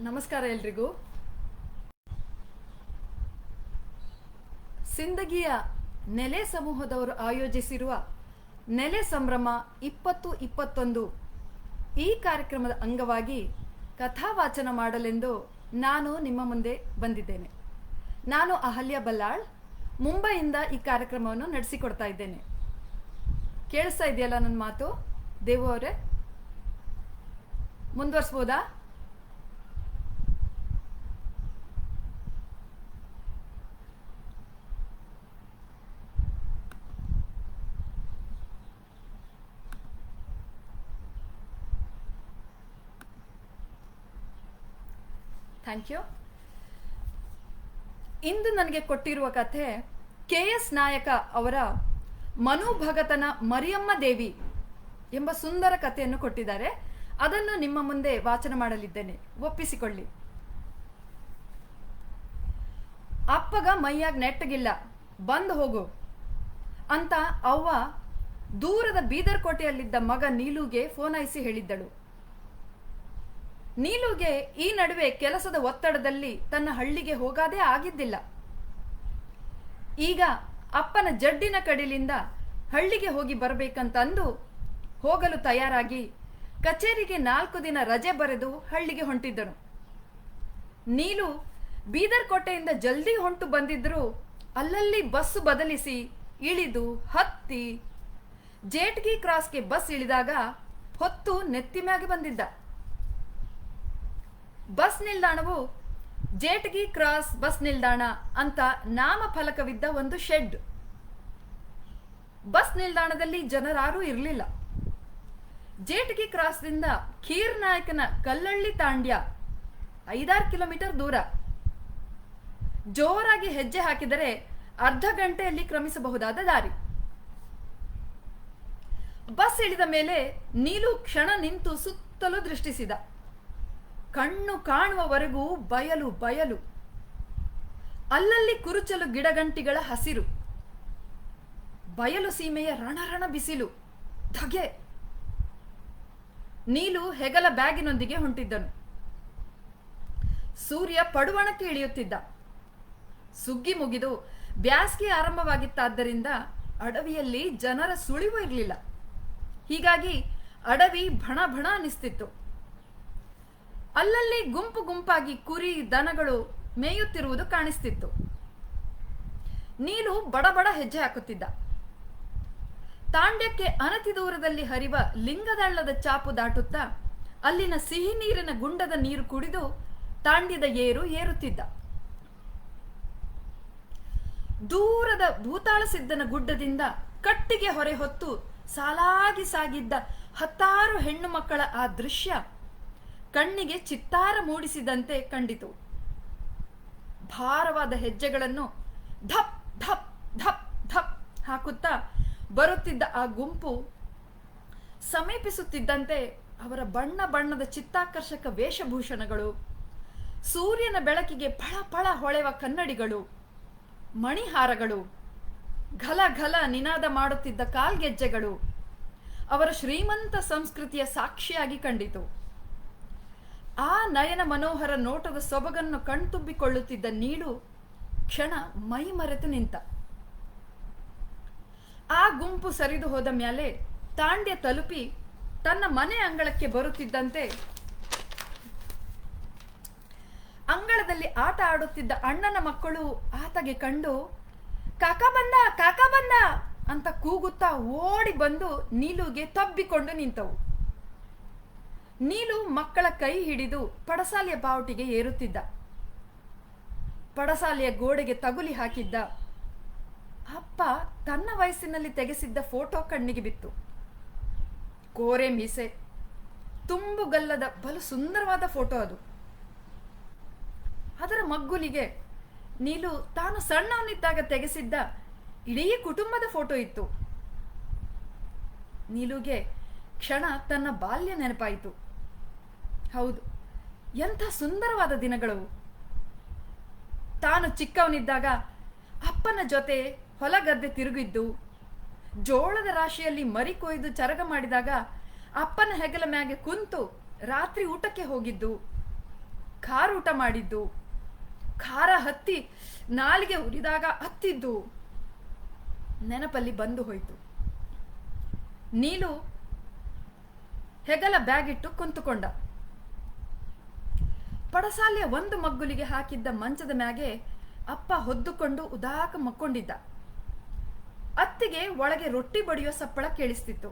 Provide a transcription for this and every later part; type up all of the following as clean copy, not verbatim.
ನಮಸ್ಕಾರ ಎಲ್ರಿಗೂ. ಸಿಂದಗಿಯ ನೆಲೆ ಸಮೂಹದವರು ಆಯೋಜಿಸಿರುವ ನೆಲೆ ಸಂಭ್ರಮ 2021 ಈ ಕಾರ್ಯಕ್ರಮದ ಅಂಗವಾಗಿ ಕಥಾವಾಚನ ಮಾಡಲೆಂದು ನಾನು ನಿಮ್ಮ ಮುಂದೆ ಬಂದಿದ್ದೇನೆ. ನಾನು ಅಹಲ್ಯ ಬಲ್ಲಾಳ್, ಮುಂಬೈಯಿಂದ ಈ ಕಾರ್ಯಕ್ರಮವನ್ನು ನಡೆಸಿಕೊಡ್ತಾ ಇದ್ದೇನೆ. ಕೇಳಿಸ್ತಾ ಇದೆಯಲ್ಲ ನನ್ನ ಮಾತು? ದೇವು ಅವರೇ, ಮುಂದುವರಿಸ್ಬೋದಾ? Thank you. ಇಂದು ನನಗೆ ಕೊಟ್ಟಿರುವ ಕಥೆ KS ನಾಯಕ ಅವರ ಮನುಭಗತನ ಮರಿಯಮ್ಮ ದೇವಿ ಎಂಬ ಸುಂದರ ಕಥೆಯನ್ನು ಕೊಟ್ಟಿದ್ದಾರೆ. ಅದನ್ನು ನಿಮ್ಮ ಮುಂದೆ ವಾಚನ ಮಾಡಲಿದ್ದೇನೆ, ಒಪ್ಪಿಸಿಕೊಳ್ಳಿ. ಅಪ್ಪಗ ಮೈಯಾಗ ನೆಟ್ಟಗಿಲ್ಲ, ಬಂದು ಹೋಗು ಅಂತ ಅವ್ವ ದೂರದ ಬೀದರ್ ಕೋಟೆಯಲ್ಲಿದ್ದ ಮಗ ನೀಲುಗೆ ಫೋನಾಯಿಸಿ ಹೇಳಿದ್ದಳು. ನೀಲುಗೆ ಈ ನಡುವೆ ಕೆಲಸದ ಒತ್ತಡದಲ್ಲಿ ತನ್ನ ಹಳ್ಳಿಗೆ ಹೋಗಾದೇ ಆಗಿದ್ದಿಲ್ಲ. ಈಗ ಅಪ್ಪನ ಜಡ್ಡಿನ ಕಡಿಲಿಂದ ಹಳ್ಳಿಗೆ ಹೋಗಿ ಬರಬೇಕಂತಂದು ಹೋಗಲು ತಯಾರಾಗಿ ಕಚೇರಿಗೆ 4 ದಿನ ರಜೆ ಬರೆದು ಹಳ್ಳಿಗೆ ಹೊಂಟಿದ್ದನು. ನೀಲು ಬೀದರ್ ಕೋಟೆಯಿಂದ ಜಲ್ದಿ ಹೊಂಟು ಬಂದಿದ್ರು ಅಲ್ಲಲ್ಲಿ ಬಸ್ ಬದಲಿಸಿ ಇಳಿದು ಹತ್ತಿ ಜೇಟ್ಗಿ ಕ್ರಾಸ್ಗೆ ಬಸ್ ಇಳಿದಾಗ ಹೊತ್ತು ನೆತ್ತಿ ಮ್ಯಾಗೆ ಬಂದಿದ್ದ. ಬಸ್ ನಿಲ್ದಾಣವು ಜೇಟ್ಗಿ ಕ್ರಾಸ್ ಬಸ್ ನಿಲ್ದಾಣ ಅಂತ ನಾಮಫಲಕವಿದ್ದ ಒಂದು ಶೆಡ್. ಬಸ್ ನಿಲ್ದಾಣದಲ್ಲಿ ಜನರಾರೂ ಇರಲಿಲ್ಲ. ಜೇಟ್ಗಿ ಕ್ರಾಸ್ದಿಂದ ಖೀರ್ನಾಯಕನ ಕಲ್ಲಳ್ಳಿ ತಾಂಡ್ಯ 5-6 ಕಿಲೋಮೀಟರ್ ದೂರ. ಜೋರಾಗಿ ಹೆಜ್ಜೆ ಹಾಕಿದರೆ ಅರ್ಧ ಗಂಟೆಯಲ್ಲಿ ಕ್ರಮಿಸಬಹುದಾದ ದಾರಿ. ಬಸ್ ಇಳಿದ ಮೇಲೆ ನೀಲು ಕ್ಷಣ ನಿಂತು ಸುತ್ತಲೂ ದೃಷ್ಟಿಸಿದ. ಕಣ್ಣು ಕಾಣುವವರೆಗೂ ಬಯಲು ಬಯಲು, ಅಲ್ಲಲ್ಲಿ ಕುರುಚಲು ಗಿಡಗಂಟಿಗಳ ಹಸಿರು, ಬಯಲು ಸೀಮೆಯ ರಣರಣ ಬಿಸಿಲು, ಧಗೆ. ನೀಲು ಹೆಗಲ ಬ್ಯಾಗಿನೊಂದಿಗೆ ಹೊಂಟಿದ್ದನು. ಸೂರ್ಯ ಪಡುವಣಕ್ಕೆ ಇಳಿಯುತ್ತಿದ್ದ. ಸುಗ್ಗಿ ಮುಗಿದು ಬ್ಯಾಸ್ಗೆ ಆರಂಭವಾಗಿತ್ತಾದ್ದರಿಂದ ಅಡವಿಯಲ್ಲಿ ಜನರ ಸುಳಿವು ಇರಲಿಲ್ಲ. ಹೀಗಾಗಿ ಅಡವಿ ಭಣ ಭಣ ಅನಿಸ್ತಿತ್ತು. ಅಲ್ಲಲ್ಲಿ ಗುಂಪು ಗುಂಪಾಗಿ ಕುರಿ ದನಗಳು ಮೇಯುತ್ತಿರುವುದು ಕಾಣಿಸ್ತಿತ್ತು. ನೀಲು ಬಡಬಡ ಹೆಜ್ಜೆ ಹಾಕುತ್ತಿದ್ದ. ತಾಂಡ್ಯಕ್ಕೆ ಅನತಿ ದೂರದಲ್ಲಿ ಹರಿವ ಲಿಂಗದಳ್ಳದ ಚಾಪು ದಾಟುತ್ತಾ ಅಲ್ಲಿನ ಸಿಹಿ ನೀರಿನ ಗುಂಡದ ನೀರು ಕುಡಿದು ತಾಂಡ್ಯದ ಏರುತ್ತಿದ್ದ. ದೂರದ ಭೂತಾಳ ಸಿದ್ದನ ಗುಡ್ಡದಿಂದ ಕಟ್ಟಿಗೆ ಹೊರೆ ಹೊತ್ತು ಸಾಲಾಗಿ ಸಾಗಿದ್ದ 10 ಹೆಣ್ಣು ಮಕ್ಕಳ ಆ ದೃಶ್ಯ ಕಣ್ಣಿಗೆ ಚಿತ್ತಾರ ಮೂಡಿಸಿದಂತೆ ಕಂಡಿತು. ಭಾರವಾದ ಹೆಜ್ಜೆಗಳನ್ನು ಧಪ್ ಧಪ್ ಧಪ್ ಧಪ್ ಹಾಕುತ್ತಾ ಬರುತ್ತಿದ್ದ ಆ ಗುಂಪು ಸಮೀಪಿಸುತ್ತಿದ್ದಂತೆ ಅವರ ಬಣ್ಣ ಬಣ್ಣದ ಚಿತ್ತಾಕರ್ಷಕ ವೇಷಭೂಷಣಗಳು, ಸೂರ್ಯನ ಬೆಳಕಿಗೆ ಫಳ ಫಳ ಹೊಳೆವ ಕನ್ನಡಿಗಳು, ಮಣಿಹಾರಗಳು, ಘಲ ಘಲ ನಿನಾದ ಮಾಡುತ್ತಿದ್ದ ಕಾಲ್ಗೆಜ್ಜೆಗಳು ಅವರ ಶ್ರೀಮಂತ ಸಂಸ್ಕೃತಿಯ ಸಾಕ್ಷಿಯಾಗಿ ಕಂಡಿತು. ಆ ನಯನ ಮನೋಹರ ನೋಟದ ಸೊಬಗನ್ನು ಕಣ್ತುಂಬಿಕೊಳ್ಳುತ್ತಿದ್ದ ನೀಳು ಕ್ಷಣ ಮೈ ಮರೆತು ನಿಂತ. ಆ ಗುಂಪು ಸರಿದು ಹೋದ ಮೇಲೆ ತಾಂಡ್ಯ ತಲುಪಿ ತನ್ನ ಮನೆ ಅಂಗಳಕ್ಕೆ ಬರುತ್ತಿದ್ದಂತೆ ಅಂಗಳದಲ್ಲಿ ಆಟ ಆಡುತ್ತಿದ್ದ ಅಣ್ಣನ ಮಕ್ಕಳು ಆತಗೆ ಕಂಡು ಕಾಕ ಬಂದ ಅಂತ ಕೂಗುತ್ತಾ ಓಡಿ ಬಂದು ನೀಲುಗೆ ತಬ್ಬಿಕೊಂಡು ನಿಂತವು. ನೀಲು ಮಕ್ಕಳ ಕೈ ಹಿಡಿದು ಪಡಸಾಲೆಯ ಬಾವುಟಿಗೆ ಏರುತ್ತಿದ್ದ. ಪಡಸಾಲೆಯ ಗೋಡೆಗೆ ತಗುಲಿ ಹಾಕಿದ್ದ ಅಪ್ಪ ತನ್ನ ವಯಸ್ಸಿನಲ್ಲಿ ತೆಗೆಸಿದ್ದ ಫೋಟೋ ಕಣ್ಣಿಗೆ ಬಿತ್ತು. ಕೋರೆ ಮೀಸೆ, ತುಂಬುಗಲ್ಲದ ಬಲು ಸುಂದರವಾದ ಫೋಟೋ ಅದು. ಅದರ ಮಗ್ಗುಲಿಗೆ ನೀಲು ತಾನು ಸಣ್ಣವನಿದ್ದಾಗ ತೆಗೆಸಿದ್ದ ಇಡೀ ಕುಟುಂಬದ ಫೋಟೋ ಇತ್ತು. ನೀಲುಗೆ ಕ್ಷಣ ತನ್ನ ಬಾಲ್ಯ ನೆನಪಾಯಿತು. ಹೌದು, ಎಂಥ ಸುಂದರವಾದ ದಿನಗಳು. ತಾನು ಚಿಕ್ಕವನಿದ್ದಾಗ ಅಪ್ಪನ ಜೊತೆ ಹೊಲಗದ್ದೆ ತಿರುಗಿದ್ದು, ಜೋಳದ ರಾಶಿಯಲ್ಲಿ ಮರಿ ಕೊಯ್ದು ಚರಗ ಮಾಡಿದಾಗ ಅಪ್ಪನ ಹೆಗಲ ಮ್ಯಾಗೆ ಕುಂತು ರಾತ್ರಿ ಊಟಕ್ಕೆ ಹೋಗಿದ್ದು, ಖಾರ ಊಟ ಮಾಡಿದ್ದು, ಖಾರ ಹತ್ತಿ ನಾಲಿಗೆ ಉರಿದಾಗ ಹತ್ತಿದ್ದು ನೆನಪಲ್ಲಿ ಬಂದು ಹೋಯಿತು. ನೀಲು ಹೆಗಲ ಬ್ಯಾಗ್ ಇಟ್ಟು ಕುಂತುಕೊಂಡ. ಪಡಸಾಲೆಯ ಒಂದು ಮಗ್ಗುಲಿಗೆ ಹಾಕಿದ್ದ ಮಂಚದ ಮ್ಯಾಗೆ ಅಪ್ಪ ಹೊದ್ದುಕೊಂಡು ಉದಾಕ ಮಕ್ಕೊಂಡಿದ್ದ. ಅತ್ತಿಗೆ ಒಳಗೆ ರೊಟ್ಟಿ ಬಡಿಯೋ ಸಪ್ಪಳ ಕೇಳಿಸ್ತಿತ್ತು.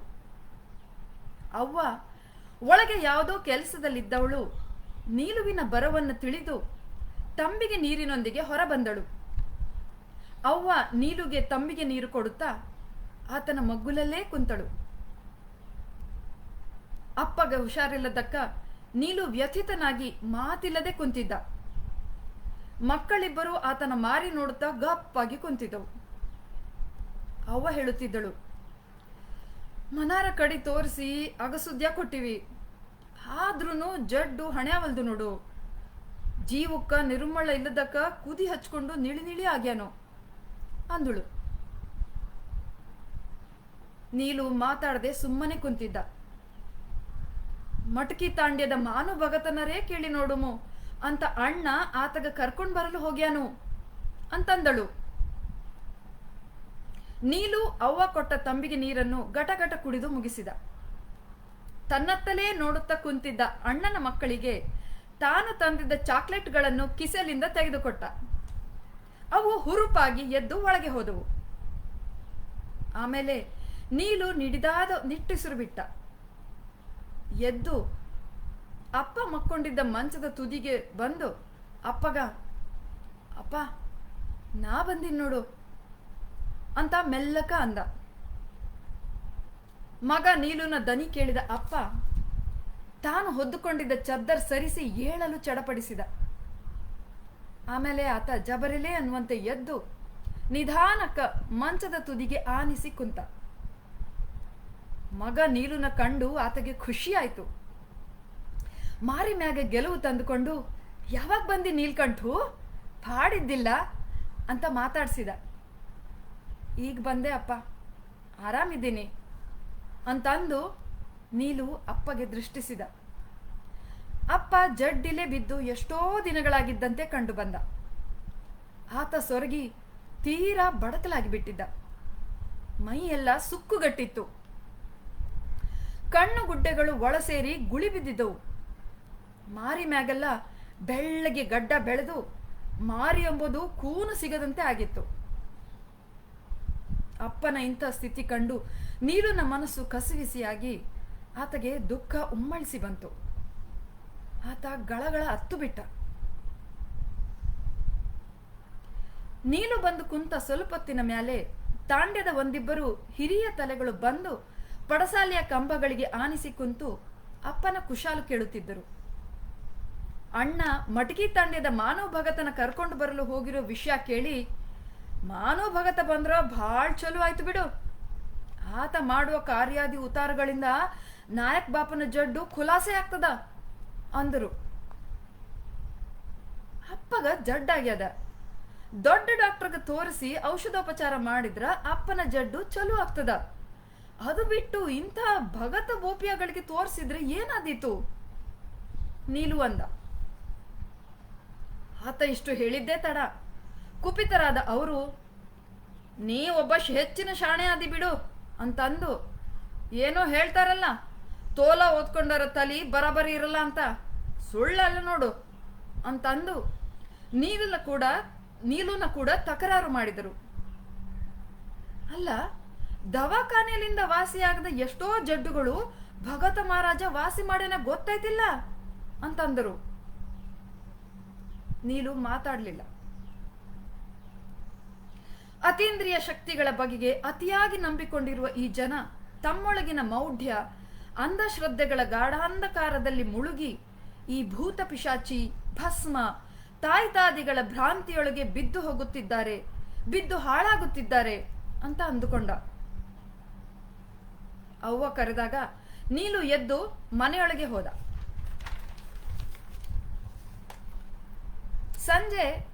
ಅವ್ವ ಒಳಗೆ ಯಾವುದೋ ಕೆಲಸದಲ್ಲಿದ್ದವಳು ನೀಲುವಿನ ಬರವನ್ನು ತಿಳಿದು ತಂಬಿಗೆ ನೀರಿನೊಂದಿಗೆ ಹೊರ ಬಂದಳು. ಅವ್ವ ನೀಲುಗೆ ತಂಬಿಗೆ ನೀರು ಕೊಡುತ್ತಾ ಆತನ ಮಗ್ಗುಲಲ್ಲೇ ಕುಂತಳು. ಅಪ್ಪಗೆ ಹುಷಾರಿಲ್ಲದಕ್ಕ ನೀಲು ವ್ಯಥಿತನಾಗಿ ಮಾತಿಲ್ಲದೆ ಕುಂತಿದ್ದ. ಮಕ್ಕಳಿಬ್ಬರು ಆತನ ಮಾರಿ ನೋಡುತ್ತಾ ಗಪ್ಪಾಗಿ ಕುಂತಿದ್ದವು. ಅವ್ವ ಹೇಳುತ್ತಿದ್ದಳು, ಮನಾರ ಕಡಿ ತೋರಿಸಿ ಅಗಸುದ್ಯ ಕೊಟ್ಟಿವಿ, ಆದ್ರೂ ಜಡ್ಡು ಹಣೆಯವಲ್ದು ನೋಡು. ಜೀವಕ್ಕ ನಿರ್ಮಳ ಇಲ್ಲದಕ್ಕ ಕುದಿ ಹಚ್ಕೊಂಡು ನಿಳಿ ನಿಳಿ ಆಗ್ಯಾನೋ ಅಂದಳು. ನೀಲು ಮಾತಾಡದೆ ಸುಮ್ಮನೆ ಕುಂತಿದ್ದ. ಮಟಕಿ ತಾಂಡ್ಯದ ಮಾನು ಭಗತನರೇ ಕೇಳಿ ನೋಡುಮು ಅಂತ ಅಣ್ಣ ಆತಗ ಕರ್ಕೊಂಡು ಬರಲು ಹೋಗ್ಯಾನು ಅಂತಂದಳು. ನೀಲು ಅವ್ವ ಕೊಟ್ಟ ತಂಬಿಗೆ ನೀರನ್ನು ಗಟಗಟ ಕುಡಿದು ಮುಗಿಸಿದ. ತನ್ನತ್ತಲೇ ನೋಡುತ್ತಾ ಕುಂತಿದ್ದ ಅಣ್ಣನ ಮಕ್ಕಳಿಗೆ ತಾನು ತಂದಿದ್ದ ಚಾಕ್ಲೇಟ್ಗಳನ್ನು ಕಿಸೆಲಿಂದ ತೆಗೆದುಕೊಟ್ಟ. ಅವು ಹುರುಪಾಗಿ ಎದ್ದು ಒಳಗೆ ಹೋದವು. ಆಮೇಲೆ ನೀಲು ನಿಡಿದಾದ ನಿಟ್ಟುಸಿರು ಬಿಟ್ಟ. ಎದ್ದು ಅಪ್ಪ ಮಕ್ಕೊಂಡಿದ್ದ ಮಂಚದ ತುದಿಗೆ ಬಂದು ಅಪ್ಪಗ, ಅಪ್ಪ ನಾ ಬಂದಿನ್ ನೋಡು ಅಂತ ಮೆಲ್ಲಕ ಅಂದ. ಮಗ ನೀಲುನ ದನಿ ಕೇಳಿದ ಅಪ್ಪ ತಾನು ಹೊದ್ದುಕೊಂಡಿದ್ದ ಚದ್ದರ್ ಸರಿಸಿ ಏಳಲು ಚಡಪಡಿಸಿದ. ಆಮೇಲೆ ಆತ ಜಬರಿಲೆ ಅನ್ನುವಂತೆ ಎದ್ದು ನಿಧಾನಕ್ಕ ಮಂಚದ ತುದಿಗೆ ಆನಿಸಿ ಕುಂತ. ಮಗ ನೀಲುನ ಕಂಡು ಆತಗೆ ಖುಷಿಯಾಯ್ತು. ಮಾರಿ ಮ್ಯಾಗ ಗೆಲುವು ತಂದುಕೊಂಡು, ಯಾವಾಗ ಬಂದಿ ನೀಲ್ಕಂಠು, ಪಾಡಿದ್ದಿಲ್ಲ ಅಂತ ಮಾತಾಡ್ಸಿದ. ಈಗ ಬಂದೆ ಅಪ್ಪ, ಆರಾಮಿದ್ದೀನಿ ಅಂತಂದು ನೀಲು ಅಪ್ಪಗೆ ದೃಷ್ಟಿಸಿದ. ಅಪ್ಪ ಜಡ್ಡಿಲೆ ಬಿದ್ದು ಎಷ್ಟೋ ದಿನಗಳಾಗಿದ್ದಂತೆ ಕಂಡು ಬಂದ. ಆತ ಸೊರಗಿ ತೀರಾ ಬಡಕಲಾಗಿ ಬಿಟ್ಟಿದ್ದ. ಮೈಯೆಲ್ಲ ಸುಕ್ಕುಗಟ್ಟಿತ್ತು. ಕಣ್ಣು ಗುಡ್ಡೆಗಳು ಒಳ ಸೇರಿ ಗುಳಿ ಬಿದ್ದಿದ್ದವು. ಮಾರಿ ಮ್ಯಾಗೆಲ್ಲ ಬೆಳ್ಳಗೆ ಗಡ್ಡ ಬೆಳೆದು ಮಾರಿ ಎಂಬುದು ಕೂನು ಸಿಗದಂತೆ ಆಗಿತ್ತು. ಅಪ್ಪನ ಇಂಥ ಸ್ಥಿತಿ ಕಂಡು ನೀಲುನ ಮನಸ್ಸು ಕಸಿವಿಸಿಯಾಗಿ ಆತಗೆ ದುಃಖ ಉಮ್ಮಳಿಸಿ ಬಂತು. ಆತ ಗಳಗಳ ಅತ್ತು ಬಿಟ್ಟ. ನೀಲು ಬಂದು ಕುಂತ ಸ್ವಲ್ಪೊತ್ತಿನ ಮ್ಯಾಲೆ ತಾಂಡ್ಯದ ಒಂದಿಬ್ಬರು ಹಿರಿಯ ತಲೆಗಳು ಬಂದು ಪಡಸಾಲೆಯ ಕಂಬಗಳಿಗೆ ಆನಿಸಿ ಕುಂತು ಅಪ್ಪನ ಕುಶಾಲು ಕೇಳುತ್ತಿದ್ದರು. ಅಣ್ಣ ಮಟಕಿ ತಾಂಡ್ಯದ ಮಾನವ ಭಗತನ ಕರ್ಕೊಂಡು ಬರಲು ಹೋಗಿರೋ ವಿಷಯ ಕೇಳಿ, ಮಾನವ ಭಗತ ಬಂದ್ರ ಭಾಳ್ ಚಲೋ ಆಯ್ತು ಬಿಡು, ಆತ ಮಾಡುವ ಕಾರ್ಯಾದಿ ಉತ್ತಾರಗಳಿಂದ ನಾಯಕ್ ಬಾಪನ ಜಡ್ಡು ಖುಲಾಸೆ ಆಗ್ತದ ಅಂದರು. ಅಪ್ಪಗ ಜಡ್ಡಾಗ್ಯದ. ದೊಡ್ಡ ಡಾಕ್ಟರ್ಗೆ ತೋರಿಸಿ ಔಷಧೋಪಚಾರ ಮಾಡಿದ್ರ ಅಪ್ಪನ ಜಡ್ಡು ಚಲೋ ಆಗ್ತದ. ಅದು ಬಿಟ್ಟು ಇಂಥ ಭಗತ ಗೋಪಿಯಗಳಿಗೆ ತೋರಿಸಿದ್ರೆ ಏನಾದೀತು ನೀಲು ಅಂದ. ಆತ ಇಷ್ಟು ಹೇಳಿದ್ದೇ ತಡ. ಕುಪಿತರಾದ ಅವರು, ನೀ ಒಬ್ಬ ಹೆಚ್ಚಿನ ಶಾಣೆ ಆದಿ ಬಿಡು ಅಂತಂದು, ಏನೋ ಹೇಳ್ತಾರಲ್ಲ ತೋಲ ಓದ್ಕೊಂಡರ ತಲಿ ಬರಬರಿ ಇರಲ್ಲ ಅಂತ, ಸುಳ್ಳಲ್ಲ ನೋಡು ಅಂತಂದು ನೀಲುನ ಕೂಡ ತಕರಾರು ಮಾಡಿದರು. ಅಲ್ಲ, ದವಾಖಾನೆಯಲ್ಲಿಂದ ವಾಸಿಯಾಗದ ಎಷ್ಟೋ ಜಡ್ಡುಗಳು ಭಗತ ಮಹಾರಾಜ ವಾಸಿ ಮಾಡ್ಯಾನ ಗೊತ್ತಾಯ್ತಿಲ್ಲ ಅಂತಂದರು. ನೀಲು ಮಾತಾಡಲಿಲ್ಲ. ಅತೀಂದ್ರಿಯ ಶಕ್ತಿಗಳ ಬಗೆಗೆ ಅತಿಯಾಗಿ ನಂಬಿಕೊಂಡಿರುವ ಈ ಜನ ತಮ್ಮೊಳಗಿನ ಮೌಢ್ಯ ಅಂಧಶ್ರದ್ಧೆಗಳ ಗಾಢಾಂಧಕಾರದಲ್ಲಿ ಮುಳುಗಿ ಈ ಭೂತ ಪಿಶಾಚಿ ಭಸ್ಮ ತಾಯ್ತಾದಿಗಳ ಭ್ರಾಂತಿಯೊಳಗೆ ಬಿದ್ದು ಹೋಗುತ್ತಿದ್ದಾರೆ, ಬಿದ್ದು ಹಾಳಾಗುತ್ತಿದ್ದಾರೆ ಅಂತ ಅಂದುಕೊಂಡ. ಅವ್ವ ಕರೆದಾಗ ನೀಲು ಎದ್ದು ಮನೆಯೊಳಗೆ ಹೋದ. ಸಂಜೆ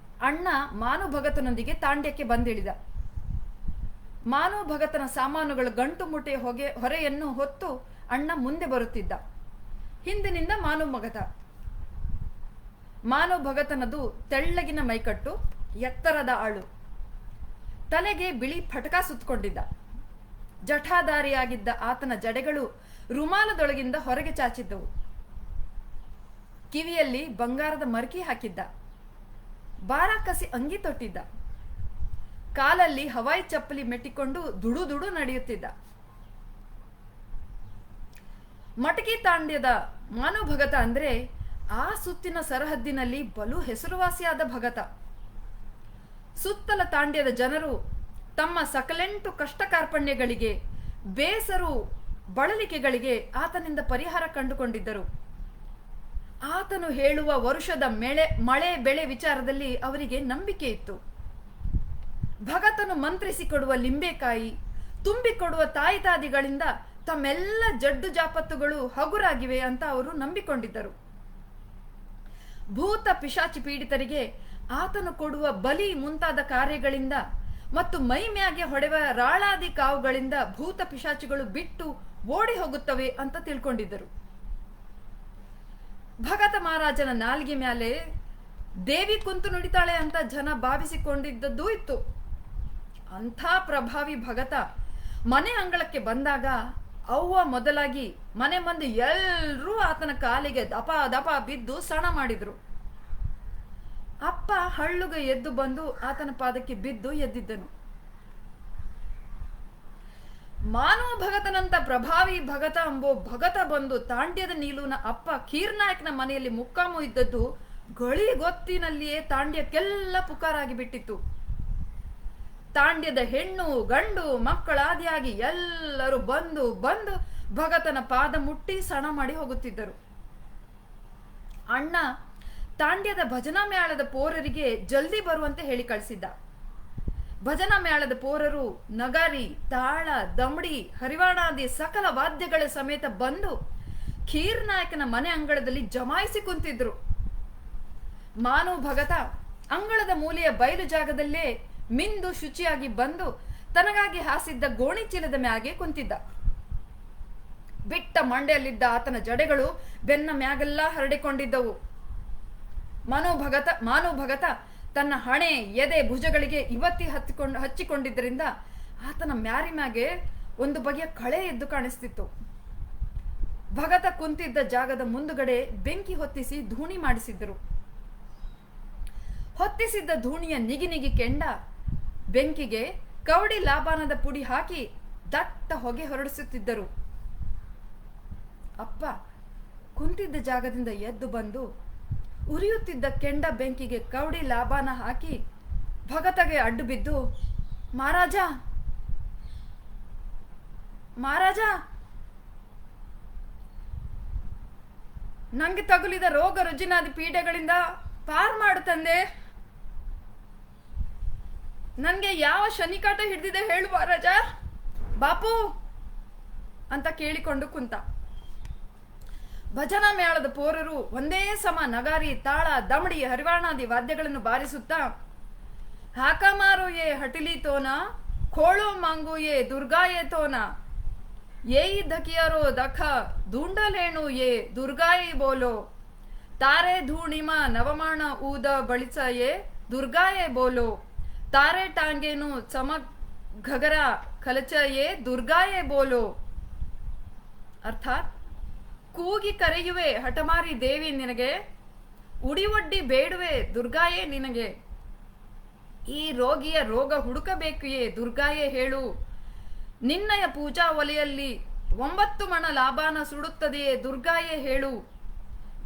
ಅಣ್ಣ ಮಾನು ಭಗತನೊಂದಿಗೆ ತಾಂಡ್ಯಕ್ಕೆ ಬಂದಿಳಿದ. ಮಾನು ಭಗತನ ಸಾಮಾನುಗಳು ಗಂಟು ಮುಟ್ಟೆಯ ಹೊರೆಯನ್ನು ಹೊತ್ತು ಅಣ್ಣ ಮುಂದೆ ಬರುತ್ತಿದ್ದ. ಹಿಂದಿನಿಂದ ಮಾನು ಭಗತ. ಮಾನವ ಭಗತನದು ತೆಳ್ಳಗಿನ ಮೈಕಟ್ಟು, ಎತ್ತರದ ಆಳು, ತಲೆಗೆ ಬಿಳಿ ಫಟಕ ಸುತ್ತಕೊಂಡಿದ್ದ. ಜಠಾಧಾರಿಯಾಗಿದ್ದ ಆತನ ಜಡೆಗಳು ರುಮಾಲದೊಳಗಿಂದ ಹೊರಗೆ ಚಾಚಿದ್ದವು. ಕಿವಿಯಲ್ಲಿ ಬಂಗಾರದ ಮರ್ಕಿ ಹಾಕಿದ್ದ. ಬಾರಾಕಸಿ ಅಂಗಿ ತೊಟ್ಟಿದ್ದ. ಕಾಲಲ್ಲಿ ಹವಾಯಿ ಚಪ್ಪಲಿ ಮೆಟ್ಟಿಕೊಂಡು ದುಡು ದುಡು ನಡೆಯುತ್ತಿದ್ದ. ಮಟಕಿ ತಾಂಡ್ಯದ ಮಾನವ ಭಗತ ಅಂದ್ರೆ ಆ ಸುತ್ತಿನ ಸರಹದ್ದಿನಲ್ಲಿ ಬಲು ಹೆಸರುವಾಸಿಯಾದ ಭಗತ. ಸುತ್ತಲ ತಾಂಡ್ಯದ ಜನರು ತಮ್ಮ ಸಕಲೆಂಟು ಕಷ್ಟ ಕಾರ್ಪಣ್ಯಗಳಿಗೆ, ಬೇಸರು ಬಳಲಿಕೆಗಳಿಗೆ ಆತನಿಂದ ಪರಿಹಾರ ಕಂಡುಕೊಂಡಿದ್ದರು. ಆತನು ಹೇಳುವ ವರುಷದ ಮಳೆ ಬೆಳೆ ವಿಚಾರದಲ್ಲಿ ಅವರಿಗೆ ನಂಬಿಕೆ ಇತ್ತು. ಭಗತನು ಮಂತ್ರಿಸಿಕೊಡುವ ಲಿಂಬೆಕಾಯಿ, ತುಂಬಿಕೊಡುವ ತಾಯಿತಾದಿಗಳಿಂದ ತಮ್ಮೆಲ್ಲ ಜಡ್ಡು ಜಾಪತ್ತುಗಳು ಹಗುರಾಗಿವೆ ಅಂತ ಅವರು ನಂಬಿಕೊಂಡಿದ್ದರು. ಭೂತ ಪಿಶಾಚಿ ಪೀಡಿತರಿಗೆ ಆತನು ಕೊಡುವ ಬಲಿ ಮುಂತಾದ ಕಾರ್ಯಗಳಿಂದ ಮತ್ತು ಮೈ ಮ್ಯಾಗೆ ಹೊಡೆವ ರಾಳಾದಿ ಕಾವುಗಳಿಂದ ಭೂತ ಪಿಶಾಚಿಗಳು ಬಿಟ್ಟು ಓಡಿ ಹೋಗುತ್ತವೆ ಅಂತ ತಿಳ್ಕೊಂಡಿದ್ದರು. ಭಗತ ಮಹಾರಾಜನ ನಾಲ್ಗೆ ಮೇಲೆ ದೇವಿ ಕುಂತು ನುಡಿತಾಳೆ ಅಂತ ಜನ ಭಾವಿಸಿಕೊಂಡಿದ್ದದ್ದೂ ಇತ್ತು. ಅಂಥ ಪ್ರಭಾವಿ ಭಗತ ಮನೆ ಅಂಗಳಕ್ಕೆ ಬಂದಾಗ ಅವ್ವ ಮೊದಲಾಗಿ ಮನೆ ಮಂದಿ ಎಲ್ಲರೂ ಆತನ ಕಾಲಿಗೆ ದಪ ದಪ ಬಿದ್ದು ಸಣ ಮಾಡಿದ್ರು. ಅಪ್ಪ ಹಳ್ಳುಗೆ ಎದ್ದು ಬಂದು ಆತನ ಪಾದಕ್ಕೆ ಬಿದ್ದು ಎದ್ದಿದ್ದನು. ಮಾನವ ಭಗತನಂತ ಪ್ರಭಾವಿ ಭಗತ ಎಂಬೋ ಭಗತ ಬಂದು ತಾಂಡ್ಯದ ನೀಲುನ ಅಪ್ಪ ಖೀರ್ನಾಯಕನ ಮನೆಯಲ್ಲಿ ಮುಕ್ಕಾಮು ಇದ್ದದ್ದು ಗಳಿಗೊತ್ತಿನಲ್ಲಿಯೇ ತಾಂಡ್ಯಕ್ಕೆಲ್ಲ ಪುಕಾರಾಗಿ ಬಿಟ್ಟಿತ್ತು. ತಾಂಡ್ಯದ ಹೆಣ್ಣು ಗಂಡು ಮಕ್ಕಳಾದಿಯಾಗಿ ಎಲ್ಲರೂ ಬಂದು ಬಂದು ಭಗತನ ಪಾದ ಮುಟ್ಟಿ ಸಣ ಮಾಡಿ ಹೋಗುತ್ತಿದ್ದರು. ಅಣ್ಣ ತಾಂಡ್ಯದ ಭಜನಾ ಮೇಳದ ಪೋರರಿಗೆ ಜಲ್ದಿ ಬರುವಂತೆ ಹೇಳಿ ಕಳಿಸಿದ್ದ. ಭಜನಾ ಮೇಳದ ಪೋರರು ನಗಾರಿ, ತಾಳ, ದಮಡಿ, ಹರಿವಾಣಾದಿ ಸಕಲ ವಾದ್ಯಗಳ ಸಮೇತ ಬಂದು ಖೀರ್ನಾಯಕನ ಮನೆ ಅಂಗಳದಲ್ಲಿ ಜಮಾಯಿಸಿ ಕುಂತಿದ್ರು. ಮಾನವ ಭಗತ ಅಂಗಳದ ಮೂಲೆಯ ಬಯಲು ಜಾಗದಲ್ಲೇ ಮಿಂದು ಶುಚಿಯಾಗಿ ಬಂದು ತನಗಾಗಿ ಹಾಸಿದ್ದ ಗೋಣಿ ಚೀಲದ ಮ್ಯಾಗೆ ಕುಂತಿದ್ದ. ಬಿಟ್ಟ ಮಂಡೆಯಲ್ಲಿದ್ದ ಆತನ ಜಡೆಗಳು ಬೆನ್ನ ಮ್ಯಾಗೆಲ್ಲ ಹರಡಿಕೊಂಡಿದ್ದವು. ಮಾನವ ಭಗತ ತನ್ನ ಹಣೆ, ಎದೆ, ಭುಜಗಳಿಗೆ ಇವತ್ತಿ ಹಚ್ಚಿಕೊಂಡಿದ್ದರಿಂದ ಆತನ ಮ್ಯಾರಿ ಮ್ಯಾಗೆ ಒಂದು ಬಗೆಯ ಕಳೆ ಎದ್ದು ಕಾಣಿಸ್ತಿತ್ತು. ಭಗತ ಕುಂತಿದ್ದ ಜಾಗದ ಮುಂದುಗಡೆ ಬೆಂಕಿ ಹೊತ್ತಿಸಿ ಧೂಣಿ ಮಾಡಿಸಿದ್ದರು. ಹೊತ್ತಿಸಿದ್ದ ಧೂಣಿಯ ನಿಗಿ ಕೆಂಡ ಬೆಂಕಿಗೆ ಕವಡಿ ಲಾಬಾನದ ಪುಡಿ ಹಾಕಿ ದಟ್ಟ ಹೊಗೆ ಹೊರಡಿಸುತ್ತಿದ್ದರು. ಅಪ್ಪ ಕುಂತಿದ್ದ ಜಾಗದಿಂದ ಎದ್ದು ಬಂದು ಉರಿಯುತ್ತಿದ್ದ ಕೆಂಡ ಬೆಂಕಿಗೆ ಕವಡಿ ಲಾಬಾನ ಹಾಕಿ ಭಗತಗೆ ಅಡ್ಡು ಬಿದ್ದು, ಮಹಾರಾಜ ಮಹಾರಾಜ, ನಂಗೆ ತಗುಲಿದ ರೋಗ ರುಜಿನಾದಿ ಪೀಡೆಗಳಿಂದ ಪಾರ್ ಮಾಡು ತಂದೆ. ನನ್ಗೆ ಯಾವ ಶನಿಕಾಟ ಹಿಡಿದಿದೆ ಹೇಳು ಮಹಾರಾಜ, ಬಾಪು ಅಂತ ಕೇಳಿಕೊಂಡು ಕುಂತ. ಭಜನಾ ಮೇಳದ ಪೋರರು ಒಂದೇ ಸಮ ನಗಾರಿ, ತಾಳ, ದಮಡಿ, ಹರಿವಾಣಾದಿ ವಾದ್ಯಗಳನ್ನು ಬಾರಿಸುತ್ತಾ, ಹಾಕಮಾರು ಯೇ ಹಟಿಲಿ ತೋನ, ಖೋಳೋ ಮಾಂಗು ಯೇ ದುರ್ಗಾಯೇ ತೋನ, ಏಯಿ ದಕಿಯರೋ ದಖ ದುಂಡಲೇಣು ಯೇ ದುರ್ಗಾಯಿ ಬೋಲೋ, ತಾರೆ ಧೂಣಿಮ ನವಮಾಣ ಊದ ಬಳಿಸ ಯೇ ದುರ್ಗಾಯೇ ಬೋಲೋ, ತಾರೆ ಟಾಂಗೇನು ಚಮಕ್ ಘಗರ ಕಲಚ ಯೇ ದುರ್ಗಾಯೇ ಬೋಲೋ. ಅರ್ಥಾತ್ ಕೂಗಿ ಕರೆಯುವೆ ಹಠಮಾರಿ ದೇವಿ ನಿನಗೆ, ಉಡಿ ಒಡ್ಡಿ ಬೇಡುವೆ ದುರ್ಗಾಯೇ ನಿನಗೆ, ಈ ರೋಗಿಯ ರೋಗ ಹುಡುಕಬೇಕೆಯೇ ದುರ್ಗಾಯೇ ಹೇಳು, ನಿನ್ನಯ ಪೂಜಾ ಒಲೆಯಲ್ಲಿ 9 ಮಣ ಲಾಭಾನ ಸುಡುತ್ತದೆಯೇ ದುರ್ಗಾಯೇ ಹೇಳು,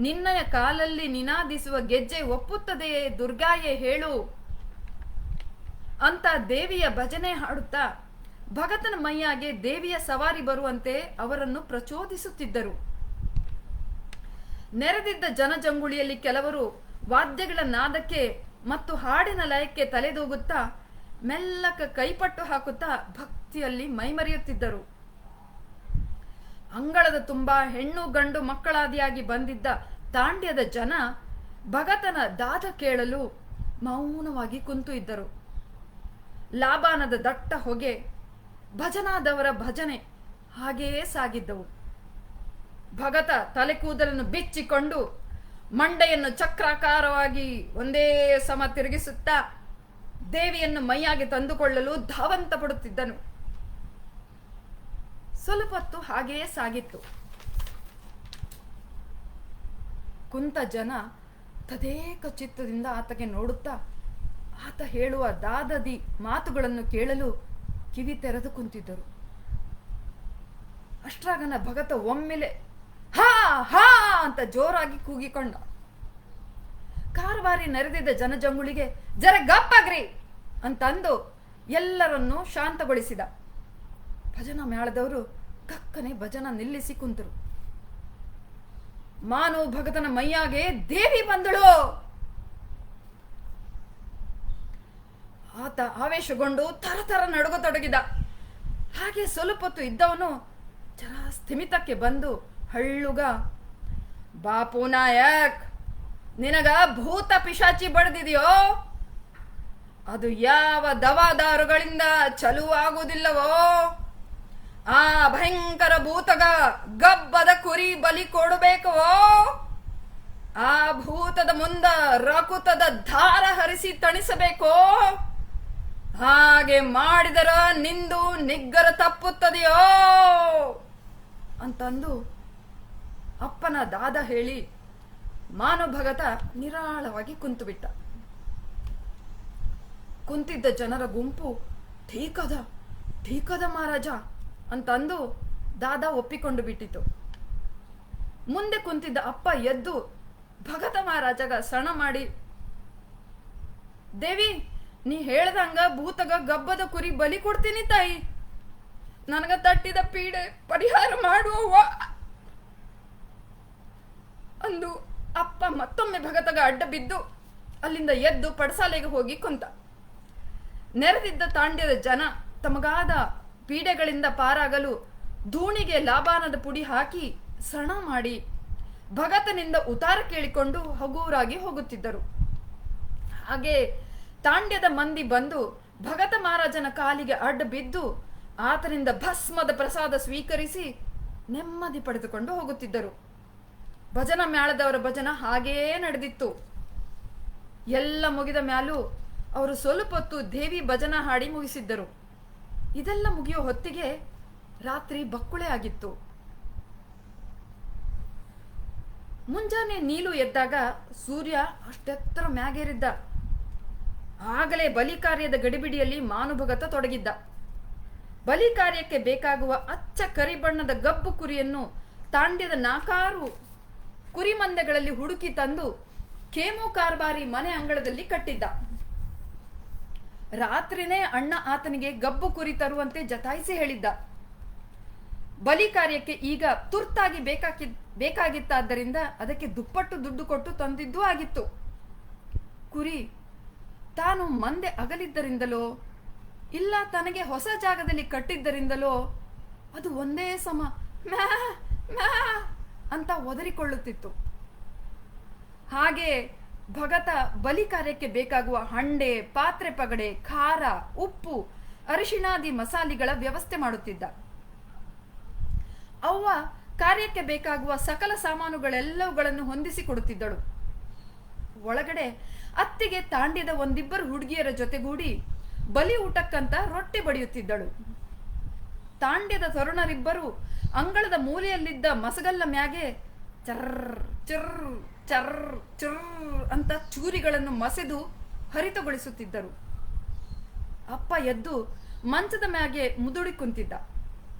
ನಿನ್ನಯ ಕಾಲಲ್ಲಿ ನಿನಾದಿಸುವ ಗೆಜ್ಜೆ ಒಪ್ಪುತ್ತದೆಯೇ ದುರ್ಗಾಯೇ ಹೇಳು ಅಂತ ದೇವಿಯ ಭಜನೆ ಹಾಡುತ್ತಾ ಭಗತನ ಮೈಯಾಗೆ ದೇವಿಯ ಸವಾರಿ ಬರುವಂತೆ ಅವರನ್ನು ಪ್ರಚೋದಿಸುತ್ತಿದ್ದರು. ನೆರೆದಿದ್ದ ಜನಜಂಗುಳಿಯಲ್ಲಿ ಕೆಲವರು ವಾದ್ಯಗಳ ನಾದಕ್ಕೆ ಮತ್ತು ಹಾಡಿನ ಲಯಕ್ಕೆ ತಲೆದೂಗುತ್ತಾ ಮೆಲ್ಲಕ ಕೈಪಟ್ಟು ಹಾಕುತ್ತಾ ಭಕ್ತಿಯಲ್ಲಿ ಮೈಮರೆಯುತ್ತಿದ್ದರು. ಅಂಗಳದ ತುಂಬಾ ಹೆಣ್ಣು ಗಂಡು ಮಕ್ಕಳಾದಿಯಾಗಿ ಬಂದಿದ್ದ ತಾಂಡ್ಯದ ಜನ ಭಗತನ ದಾದ ಕೇಳಲು ಮೌನವಾಗಿ ಕುಂತು ಇದ್ದರು. ಲಾಬಾನದ ದಟ್ಟ ಹೊಗೆ, ಭಜನಾದವರ ಭಜನೆ ಹಾಗೆಯೇ ಸಾಗಿದ್ದವು. ಭಗತ ತಲೆ ಕೂದಲನ್ನು ಬಿಚ್ಚಿಕೊಂಡು ಮಂಡೆಯನ್ನು ಚಕ್ರಾಕಾರವಾಗಿ ಒಂದೇ ಸಮ ತಿರುಗಿಸುತ್ತಾ ದೇವಿಯನ್ನು ಮೈಯಾಗಿ ತಂದುಕೊಳ್ಳಲು ಧಾವಂತ ಪಡುತ್ತಿದ್ದನು. ಸ್ವಲ್ಪ ಹೊತ್ತು ಹಾಗೆಯೇ ಸಾಗಿತ್ತು. ಕುಂತ ಜನ ತದೇಕ ಚಿತ್ತದಿಂದ ಆತಗೆ ನೋಡುತ್ತಾ ಆತ ಹೇಳುವ ದಾದದಿ ಮಾತುಗಳನ್ನು ಕೇಳಲು ಕಿವಿ ತೆರೆದು ಕುಂತಿದ್ದರು. ಅಷ್ಟ್ರಾಗನ ಭಗತ ಒಮ್ಮೆಲೆ ಹಾ ಹಾ ಅಂತ ಜೋರಾಗಿ ಕೂಗಿಕೊಂಡ. ಕಾರವಾರಿ ನೆರೆದಿದ್ದ ಜನಜಂಗುಳಿಗೆ ಜರ ಗಪ್ಪಾಗ್ರಿ ಅಂತಂದು ಎಲ್ಲರನ್ನೂ ಶಾಂತಗೊಳಿಸಿದ. ಭಜನಾ ಮೇಳದವರು ಕಕ್ಕನೆ ಭಜನ ನಿಲ್ಲಿಸಿ ಕುಂತರು. ಮಾನು ಭಗತನ ಮೈಯಾಗೆ ದೇವಿ ಬಂದಳು. ಆತ ಆವೇಶಗೊಂಡು ತರತರ ನಡುಗತೊಡಗಿದ. ಹಾಗೆ ಸ್ವಲ್ಪ ಹೊತ್ತು ಇದ್ದವನು ಜರ ಸ್ಥಿಮಿತಕ್ಕೆ ಬಂದು ಹಳ್ಳುಗ, ಬಾಪು ನಾಯಕ್, ನಿನಗ ಭೂತ ಪಿಶಾಚಿ ಬಡ್ದಿದೆಯೋ? ಅದು ಯಾವ ದವಾದಾರುಗಳಿಂದ ಚಲುವಾಗುವುದಿಲ್ಲವೋ? ಆ ಭಯಂಕರ ಭೂತಗ ಗಬ್ಬದ ಕುರಿ ಬಲಿ ಕೊಡಬೇಕವೋ? ಆ ಭೂತದ ಮುಂದ ರಕುತದ ಧಾರ ಹರಿಸಿ ತಣಿಸಬೇಕೋ? ಹಾಗೆ ಮಾಡಿದರ ನಿಂದು ನಿಗ್ಗರ ತಪ್ಪುತ್ತದೆಯೋ ಅಂತಂದು ಅಪ್ಪನ ದಾದ ಹೇಳಿ ಮಾನುಭಗತ ನಿರಾಳವಾಗಿ ಕುಂತು ಬಿಟ್ಟ. ಕುಂತಿದ್ದ ಜನರ ಗುಂಪು ಠೀಕದ ಠೀಕದ ಮಹಾರಾಜ ಅಂತಂದು ದಾದ ಒಪ್ಪಿಕೊಂಡು ಬಿಟ್ಟಿತು. ಮುಂದೆ ಕುಂತಿದ್ದ ಅಪ್ಪ ಎದ್ದು ಭಗತ ಮಹಾರಾಜಗ ಸಣ ಮಾಡಿ, ದೇವಿ, ನೀ ಹೇಳ್ದಂಗ ಭೂತಗ ಗಬ್ಬದ ಕುರಿ ಬಲಿ ಕೊಡ್ತೀನಿ ತಾಯಿ, ನನಗ ತಟ್ಟಿದ ಪೀಡೆ ಪರಿಹಾರ ಮಾಡುವ ಅಂದು ಅಪ್ಪ ಮತ್ತೊಮ್ಮೆ ಭಗತಗ ಅಡ್ಡ ಬಿದ್ದು ಅಲ್ಲಿಂದ ಎದ್ದು ಪಡಸಾಲೆಗೆ ಹೋಗಿ ಕುಂತ. ನೆರೆದಿದ್ದ ತಾಂಡ್ಯದ ಜನ ತಮಗಾದ ಪೀಡೆಗಳಿಂದ ಪಾರಾಗಲು ಧೂಣಿಗೆ ಲಾಬಾನದ ಪುಡಿ ಹಾಕಿ ಸಣ ಮಾಡಿ ಭಗತನಿಂದ ಉತ್ತಾರ ಕೇಳಿಕೊಂಡು ಹಗೂರಾಗಿ ಹೋಗುತ್ತಿದ್ದರು. ಹಾಗೆ ತಾಂಡ್ಯದ ಮಂದಿ ಬಂದು ಭಗತ ಮಹಾರಾಜನ ಕಾಲಿಗೆ ಅಡ್ಡ ಬಿದ್ದು ಆತನಿಂದ ಭಸ್ಮದ ಪ್ರಸಾದ ಸ್ವೀಕರಿಸಿ ನೆಮ್ಮದಿ ಪಡೆದುಕೊಂಡು ಹೋಗುತ್ತಿದ್ದರು. ಭಜನಾ ಮೇಳದವರ ಭಜನ ಹಾಗೆಯೇ ನಡೆದಿತ್ತು. ಎಲ್ಲ ಮುಗಿದ ಮ್ಯಾಲೂ ಅವರು ಸ್ವಲ್ಪ ಹೊತ್ತು ದೇವಿ ಭಜನಾ ಹಾಡಿ ಮುಗಿಸಿದ್ದರು. ಇದೆಲ್ಲ ಮುಗಿಯೋ ಹೊತ್ತಿಗೆ ರಾತ್ರಿ ಬಕ್ಕುಳೆ ಆಗಿತ್ತು. ಮುಂಜಾನೆ ನೀಲು ಎದ್ದಾಗ ಸೂರ್ಯ ಅಷ್ಟೆತ್ತರ ಮ್ಯಾಗೇರಿದ್ದ. ಆಗಲೇ ಬಲಿ ಕಾರ್ಯದ ಗಡಿಬಿಡಿಯಲ್ಲಿ ಮಾನುಭಗತ ತೊಡಗಿದ್ದ. ಬಲಿ ಕಾರ್ಯಕ್ಕೆ ಬೇಕಾಗುವ ಅಚ್ಚ ಕರಿಬಣ್ಣದ ಗಬ್ಬು ಕುರಿಯನ್ನು ತಾಂಡ್ಯದ 4 ಕುರಿಮಂದೆಗಳಲ್ಲಿ ಹುಡುಕಿ ತಂದು ಕೇಮು ಕಾರ್ಬಾರಿ ಮನೆ ಅಂಗಳದಲ್ಲಿ ಕಟ್ಟಿದ್ದ. ರಾತ್ರಿನೇ ಅಣ್ಣ ಆತನಿಗೆ ಗಬ್ಬು ಕುರಿ ತರುವಂತೆ ಜತಾಯಿಸಿ ಹೇಳಿದ್ದ. ಬಲಿ ಕಾರ್ಯಕ್ಕೆ ಈಗ ತುರ್ತಾಗಿ ಬೇಕಾಗಿತ್ತಾದ್ದರಿಂದ ಅದಕ್ಕೆ ದುಪ್ಪಟ್ಟು ದುಡ್ಡು ಕೊಟ್ಟು ತಂದಿದ್ದೂ ಆಗಿತ್ತು. ಕುರಿ ತಾನು ಮಂದೆ ಅಗಲಿದ್ದರಿಂದಲೋ ಇಲ್ಲ ತನಗೆ ಹೊಸ ಜಾಗದಲ್ಲಿ ಕಟ್ಟಿದ್ದರಿಂದಲೋ ಅದು ಒಂದೇ ಸಮ ಮ್ಯಾ ಮ್ಯಾ ಅಂತ ಒದರಿಕೊಳ್ಳುತ್ತಿತ್ತು. ಹಾಗೆ ಭಗತ ಬಲಿ ಕಾರ್ಯಕ್ಕೆ ಬೇಕಾಗುವ ಹಂಡೆ, ಪಾತ್ರೆ ಪಗಡೆ, ಖಾರ, ಉಪ್ಪು, ಅರಿಶಿಣಾದಿ ಮಸಾಲಿಗಳ ವ್ಯವಸ್ಥೆ ಮಾಡುತ್ತಿದ್ದ. ಅವ್ವ ಕಾರ್ಯಕ್ಕೆ ಬೇಕಾಗುವ ಸಕಲ ಸಾಮಾನುಗಳೆಲ್ಲವುಗಳನ್ನು ಹೊಂದಿಸಿ ಕೊಡುತ್ತಿದ್ದಳು. ಒಳಗಡೆ ಅತ್ತಿಗೆ ತಾಂಡ್ಯದ ಒಂದಿಬ್ಬರು ಹುಡುಗಿಯರ ಜೊತೆಗೂಡಿ ಬಲಿ ಊಟಕ್ಕಂತ ರೊಟ್ಟಿ ಬಡಿಯುತ್ತಿದ್ದಳು. ತಾಂಡ್ಯದ ತರುಣರಿಬ್ಬರು ಅಂಗಳದ ಮೂಲೆಯಲ್ಲಿದ್ದ ಮಸಗಲ್ಲ ಮ್ಯಾಗೆ ಚರ್ರ್ ಚರ್ರ್ ಚರ್ರ್ ಚರ್ರ್ ಅಂತ ಚೂರಿಗಳನ್ನು ಮಸೆದು ಹರಿತಗೊಳಿಸುತ್ತಿದ್ದರು. ಅಪ್ಪ ಎದ್ದು ಮಂಚದ ಮ್ಯಾಗೆ ಮುದುಡಿ ಕುಂತಿದ್ದ.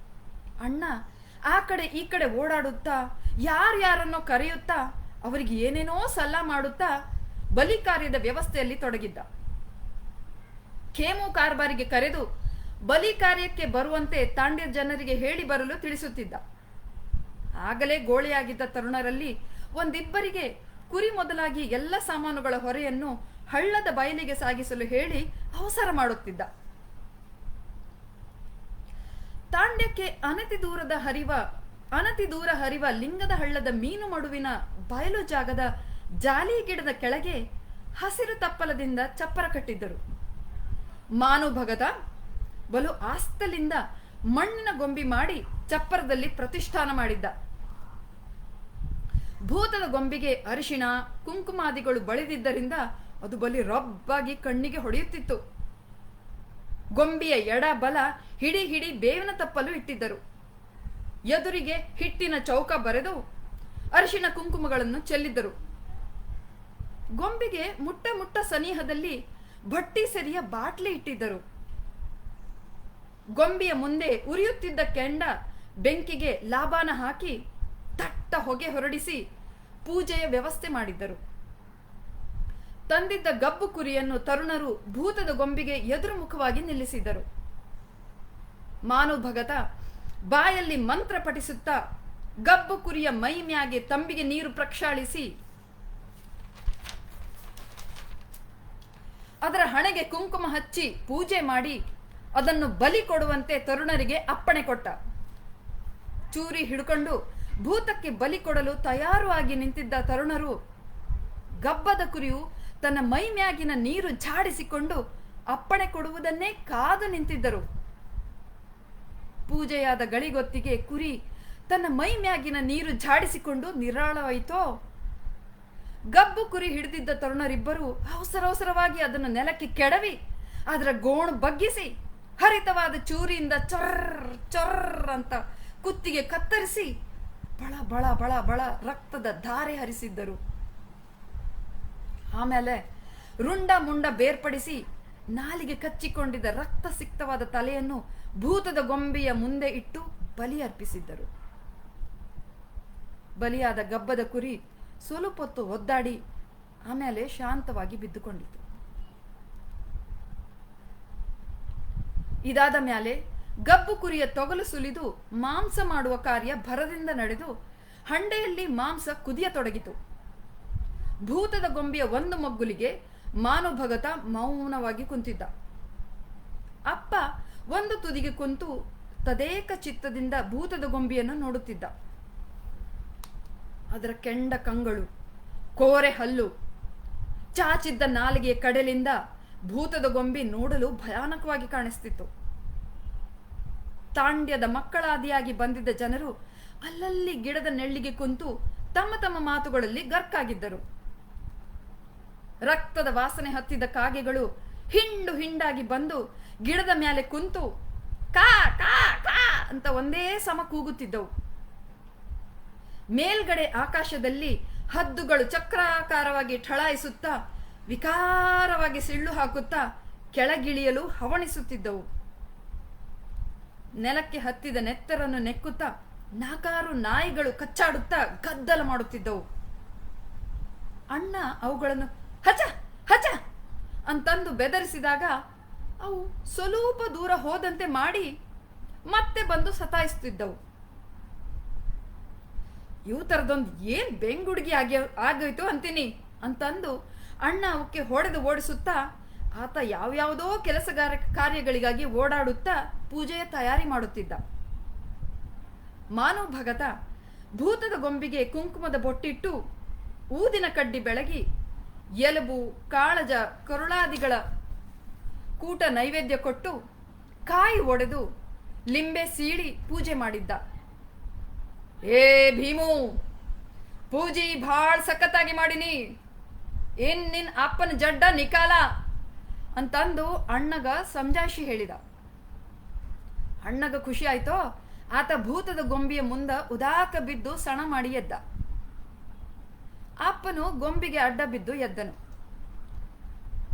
ಅಣ್ಣ ಆ ಕಡೆ ಈ ಕಡೆ ಓಡಾಡುತ್ತಾ ಯಾರ್ಯಾರನ್ನೋ ಕರೆಯುತ್ತಾ ಅವರಿಗೆ ಏನೇನೋ ಸಲ್ಲ ಮಾಡುತ್ತಾ ಬಲಿ ಕಾರ್ಯದ ವ್ಯವಸ್ಥೆಯಲ್ಲಿ ತೊಡಗಿದ್ದ. ಖೇಮು ಕಾರ್ಬಾರಿಗೆ ಕರೆದು ಬಲಿ ಕಾರ್ಯಕ್ಕೆ ಬರುವಂತೆ ತಾಂಡ್ಯ ಜನರಿಗೆ ಹೇಳಿ ಬರಲು ತಿಳಿಸುತ್ತಿದ್ದ. ಆಗಲೇ ಗೋಳೆಯಾಗಿದ್ದ ತರುಣರಲ್ಲಿ ಒಂದಿಬ್ಬರಿಗೆ ಕುರಿ ಮೊದಲಾಗಿ ಎಲ್ಲ ಸಾಮಾನುಗಳ ಹೊರೆಯನ್ನು ಹಳ್ಳದ ಬಯಲಿಗೆ ಸಾಗಿಸಲು ಹೇಳಿ ಅವಸರ ಮಾಡುತ್ತಿದ್ದ. ತಾಂಡ್ಯಕ್ಕೆ ಅನತಿ ದೂರ ಹರಿವ ಲಿಂಗದ ಹಳ್ಳದ ಮೀನು ಮಡುವಿನ ಬಯಲು ಜಾಗದ ಜಾಲಿ ಗಿಡದ ಕೆಳಗೆ ಹಸಿರು ತಪ್ಪಲದಿಂದ ಚಪ್ಪರ ಕಟ್ಟಿದ್ದರು. ಮಾನುಭಗತ ಬಲು ಆಸ್ತಲಿಂದ ಮಣ್ಣಿನ ಗೊಂಬಿ ಮಾಡಿ ಚಪ್ಪರದಲ್ಲಿ ಪ್ರತಿಷ್ಠಾನ ಮಾಡಿದ್ದ. ಭೂತದ ಗೊಂಬಿಗೆ ಅರಿಶಿಣ ಕುಂಕುಮಾದಿಗಳು ಬಳಿದಿದ್ದರಿಂದ ಅದು ಬಲಿ ರಬ್ಬಾಗಿ ಕಣ್ಣಿಗೆ ಹೊಡೆಯುತ್ತಿತ್ತು. ಗೊಂಬಿಯ ಎಡ ಬಲ ಹಿಡಿ ಹಿಡಿ ಬೇವಿನ ತಪ್ಪಲು ಇಟ್ಟಿದ್ದರು. ಎದುರಿಗೆ ಹಿಟ್ಟಿನ ಚೌಕ ಬರೆದು ಅರಿಶಿಣ ಕುಂಕುಮಗಳನ್ನು ಚೆಲ್ಲಿದ್ದರು. ಗೊಂಬಿಗೆ ಮುಟ್ಟ ಮುಟ್ಟ ಸನಿಹದಲ್ಲಿ ಭಟ್ಟಿ ಸೆರಿಯ ಬಾಟ್ಲಿ ಇಟ್ಟಿದ್ದರು. ಗೊಂಬಿಯ ಮುಂದೆ ಉರಿಯುತ್ತಿದ್ದ ಕೆಂಡ ಬೆಂಕಿಗೆ ಲಾಬಾನ ಹಾಕಿ ದಟ್ಟ ಹೊಗೆ ಹೊರಡಿಸಿ ಪೂಜೆಯ ವ್ಯವಸ್ಥೆ ಮಾಡಿದ್ದರು. ತಂದಿದ್ದ ಗಬ್ಬು ಕುರಿಯನ್ನು ತರುಣರು ಭೂತದ ಗೊಂಬಿಗೆ ಎದುರುಮುಖವಾಗಿ ನಿಲ್ಲಿಸಿದ್ದರು. ಮಾನು ಭಗತ ಬಾಯಲ್ಲಿ ಮಂತ್ರ ಪಠಿಸುತ್ತಾ ಗಬ್ಬು ಕುರಿಯ ಮೈ ಮ್ಯಾಗೆ ತಂಬಿಗೆ ನೀರು ಪ್ರಕ್ಷಾಳಿಸಿ ಅದರ ಹಣೆಗೆ ಕುಂಕುಮ ಹಚ್ಚಿ ಪೂಜೆ ಮಾಡಿ ಅದನ್ನು ಬಲಿ ಕೊಡುವಂತೆ ತರುಣರಿಗೆ ಅಪ್ಪಣೆ ಕೊಟ್ಟ. ಚೂರಿ ಹಿಡ್ಕೊಂಡು ಭೂತಕ್ಕೆ ಬಲಿ ಕೊಡಲು ತಯಾರು ಆಗಿ ನಿಂತಿದ್ದ ತರುಣರು ಗಬ್ಬದ ಕುರಿಯು ತನ್ನ ಮೈ ಮ್ಯಾಗಿನ ನೀರು ಝಾಡಿಸಿಕೊಂಡು ಅಪ್ಪಣೆ ಕೊಡುವುದನ್ನೇ ಕಾದು ನಿಂತಿದ್ದರು. ಪೂಜೆಯಾದ ಗಳಿಗೊತ್ತಿಗೆ ಕುರಿ ತನ್ನ ಮೈ ಮ್ಯಾಗಿನ ನೀರು ಝಾಡಿಸಿಕೊಂಡು ನಿರಾಳವಾಯಿತೋ. ಗಬ್ಬು ಕುರಿ ಹಿಡಿದಿದ್ದ ತರುಣರಿಬ್ಬರು ಅವಸರವಾಗಿ ಅದನ್ನು ನೆಲಕ್ಕೆ ಕೆಡವಿ ಅದರ ಗೋಣು ಬಗ್ಗಿಸಿ ಹರಿತವಾದ ಚೂರಿಯಿಂದ ಚೊರ್ರ ಅಂತ ಕುತ್ತಿಗೆ ಕತ್ತರಿಸಿ ಬಳ ಬಳ ಬಳ ಬಳ ರಕ್ತದ ಧಾರೆ ಹರಿಸಿದ್ದರು. ಆಮೇಲೆ ರುಂಡ ಮುಂಡ ಬೇರ್ಪಡಿಸಿ ನಾಲಿಗೆ ಕಚ್ಚಿಕೊಂಡಿದ್ದ ರಕ್ತ ಸಿಕ್ತವಾದ ತಲೆಯನ್ನು ಭೂತದ ಗೊಂಬೆಯ ಮುಂದೆ ಇಟ್ಟು ಬಲಿ ಅರ್ಪಿಸಿದ್ದರು. ಬಲಿಯಾದ ಗಬ್ಬದ ಕುರಿ ಸ್ವಲ್ಪ ಹೊತ್ತು ಒದ್ದಾಡಿ ಆಮೇಲೆ ಶಾಂತವಾಗಿ ಬಿದ್ದುಕೊಂಡಿತು. ಇದಾದ ಮೇಲೆ ಗಬ್ಬು ಕುರಿಯ ತೊಗಲು ಸುಲಿದು ಮಾಂಸ ಮಾಡುವ ಕಾರ್ಯ ಭರದಿಂದ ನಡೆದು ಹಂಡೆಯಲ್ಲಿ ಮಾಂಸ ಕುದಿಯತೊಡಗಿತು. ಭೂತದ ಗೊಂಬೆಯ ಒಂದು ಮಗ್ಗುಲಿಗೆ ಮಾನು ಭಗತ ಮೌನವಾಗಿ ಕುಂತಿದ್ದ. ಅಪ್ಪ ಒಂದು ತುದಿಗೆ ಕುಂತು ತದೇಕ ಚಿತ್ತದಿಂದ ಭೂತದ ಗೊಂಬೆಯನ್ನು ನೋಡುತ್ತಿದ್ದ. ಅದರ ಕೆಂಡ ಕಂಗಳು, ಕೋರೆ ಹಲ್ಲು, ಚಾಚಿದ್ದ ನಾಲಿಗೆಯ ಕಡೆಲಿಂದ ಭೂತದ ಗೊಂಬೆ ನೋಡಲು ಭಯಾನಕವಾಗಿ ಕಾಣಿಸ್ತಿತ್ತು. ತಾಂಡ್ಯದ ಮಕ್ಕಳಾದಿಯಾಗಿ ಬಂದಿದ್ದ ಜನರು ಅಲ್ಲಲ್ಲಿ ಗಿಡದ ನೆಳ್ಳಿಗೆ ಕುಂತು ತಮ್ಮ ತಮ್ಮ ಮಾತುಗಳಲ್ಲಿ ಗರ್ಕಾಗಿದ್ದರು. ರಕ್ತದ ವಾಸನೆ ಹತ್ತಿದ ಕಾಗೆಗಳು ಹಿಂಡು ಹಿಂಡಾಗಿ ಬಂದು ಗಿಡದ ಮೇಲೆ ಕುಂತು ಕಾ ಕಾ ಕಾ ಅಂತ ಒಂದೇ ಸಮ ಕೂಗುತ್ತಿದ್ದವು. ಮೇಲ್ಗಡೆ ಆಕಾಶದಲ್ಲಿ ಹದ್ದುಗಳು ಚಕ್ರಾಕಾರವಾಗಿ ಠಳಾಯಿಸುತ್ತಾ ವಿಕಾರವಾಗಿ ಸಿಳ್ಳು ಹಾಕುತ್ತಾ ಕೆಳಗಿಳಿಯಲು ಹವಣಿಸುತ್ತಿದ್ದವು. ನೆಲಕ್ಕೆ ಹತ್ತಿದ ನೆತ್ತರನ್ನು ನೆಕ್ಕುತ್ತಾ ನಾಕಾರು ನಾಯಿಗಳು ಕಚ್ಚಾಡುತ್ತಾ ಗದ್ದಲ ಮಾಡುತ್ತಿದ್ದವು. ಅಣ್ಣ ಅವುಗಳನ್ನು ಹಚ ಹಚ ಅಂತಂದು ಬೆದರಿಸಿದಾಗ ಅವು ಸ್ವಲ್ಪ ದೂರ ಹೋದಂತೆ ಮಾಡಿ ಮತ್ತೆ ಬಂದು ಸತಾಯಿಸುತ್ತಿದ್ದವು. ಇವು ತರದೊಂದು ಏನ್ ಬೆಂಗುಡುಗಿ ಆಗೋಯ್ತು ಅಂತೀನಿ ಅಂತಂದು ಅಣ್ಣ ಅವಕ್ಕೆ ಹೊಡೆದು ಓಡಿಸುತ್ತಾ ಆತ ಯಾವ್ಯಾವುದೋ ಕಾರ್ಯಗಳಿಗಾಗಿ ಓಡಾಡುತ್ತಾ ಪೂಜೆಯ ತಯಾರಿ ಮಾಡುತ್ತಿದ್ದ. ಮಾನು ಭಗತ ಭೂತದ ಗೊಂಬಿಗೆ ಕುಂಕುಮದ ಬೊಟ್ಟಿಟ್ಟು ಊದಿನ ಕಡ್ಡಿ ಬೆಳಗಿ ಎಲುಬು ಕಾಳಜ ಕರುಳಾದಿಗಳ ಕೂಟ ನೈವೇದ್ಯ ಕೊಟ್ಟು ಕಾಯಿ ಒಡೆದು ಲಿಂಬೆ ಸೀಳಿ ಪೂಜೆ ಮಾಡಿದ್ದ. ಏ ಭೀಮು, ಪೂಜಿ ಭಾಳ ಸಖತ್ತಾಗಿ ಮಾಡಿನಿ, ಏನ್ ನಿನ್ ಅಪ್ಪನ ಜಡ್ಡ ನಿಕಾಲ ಅಂತಂದು ಅಣ್ಣಗ ಸಮಜಾಯಿಷಿ ಹೇಳಿದ. ಅಣ್ಣಗ ಖುಷಿ ಆಯ್ತೋ. ಆತ ಭೂತದ ಗೊಂಬೆಯ ಮುಂದ ಉದಾಕ ಬಿದ್ದು ಸಣ ಮಾಡಿ ಎದ್ದ. ಅಪ್ಪನು ಗೊಂಬೆಗೆ ಅಡ್ಡ ಬಿದ್ದು ಎದ್ದನು.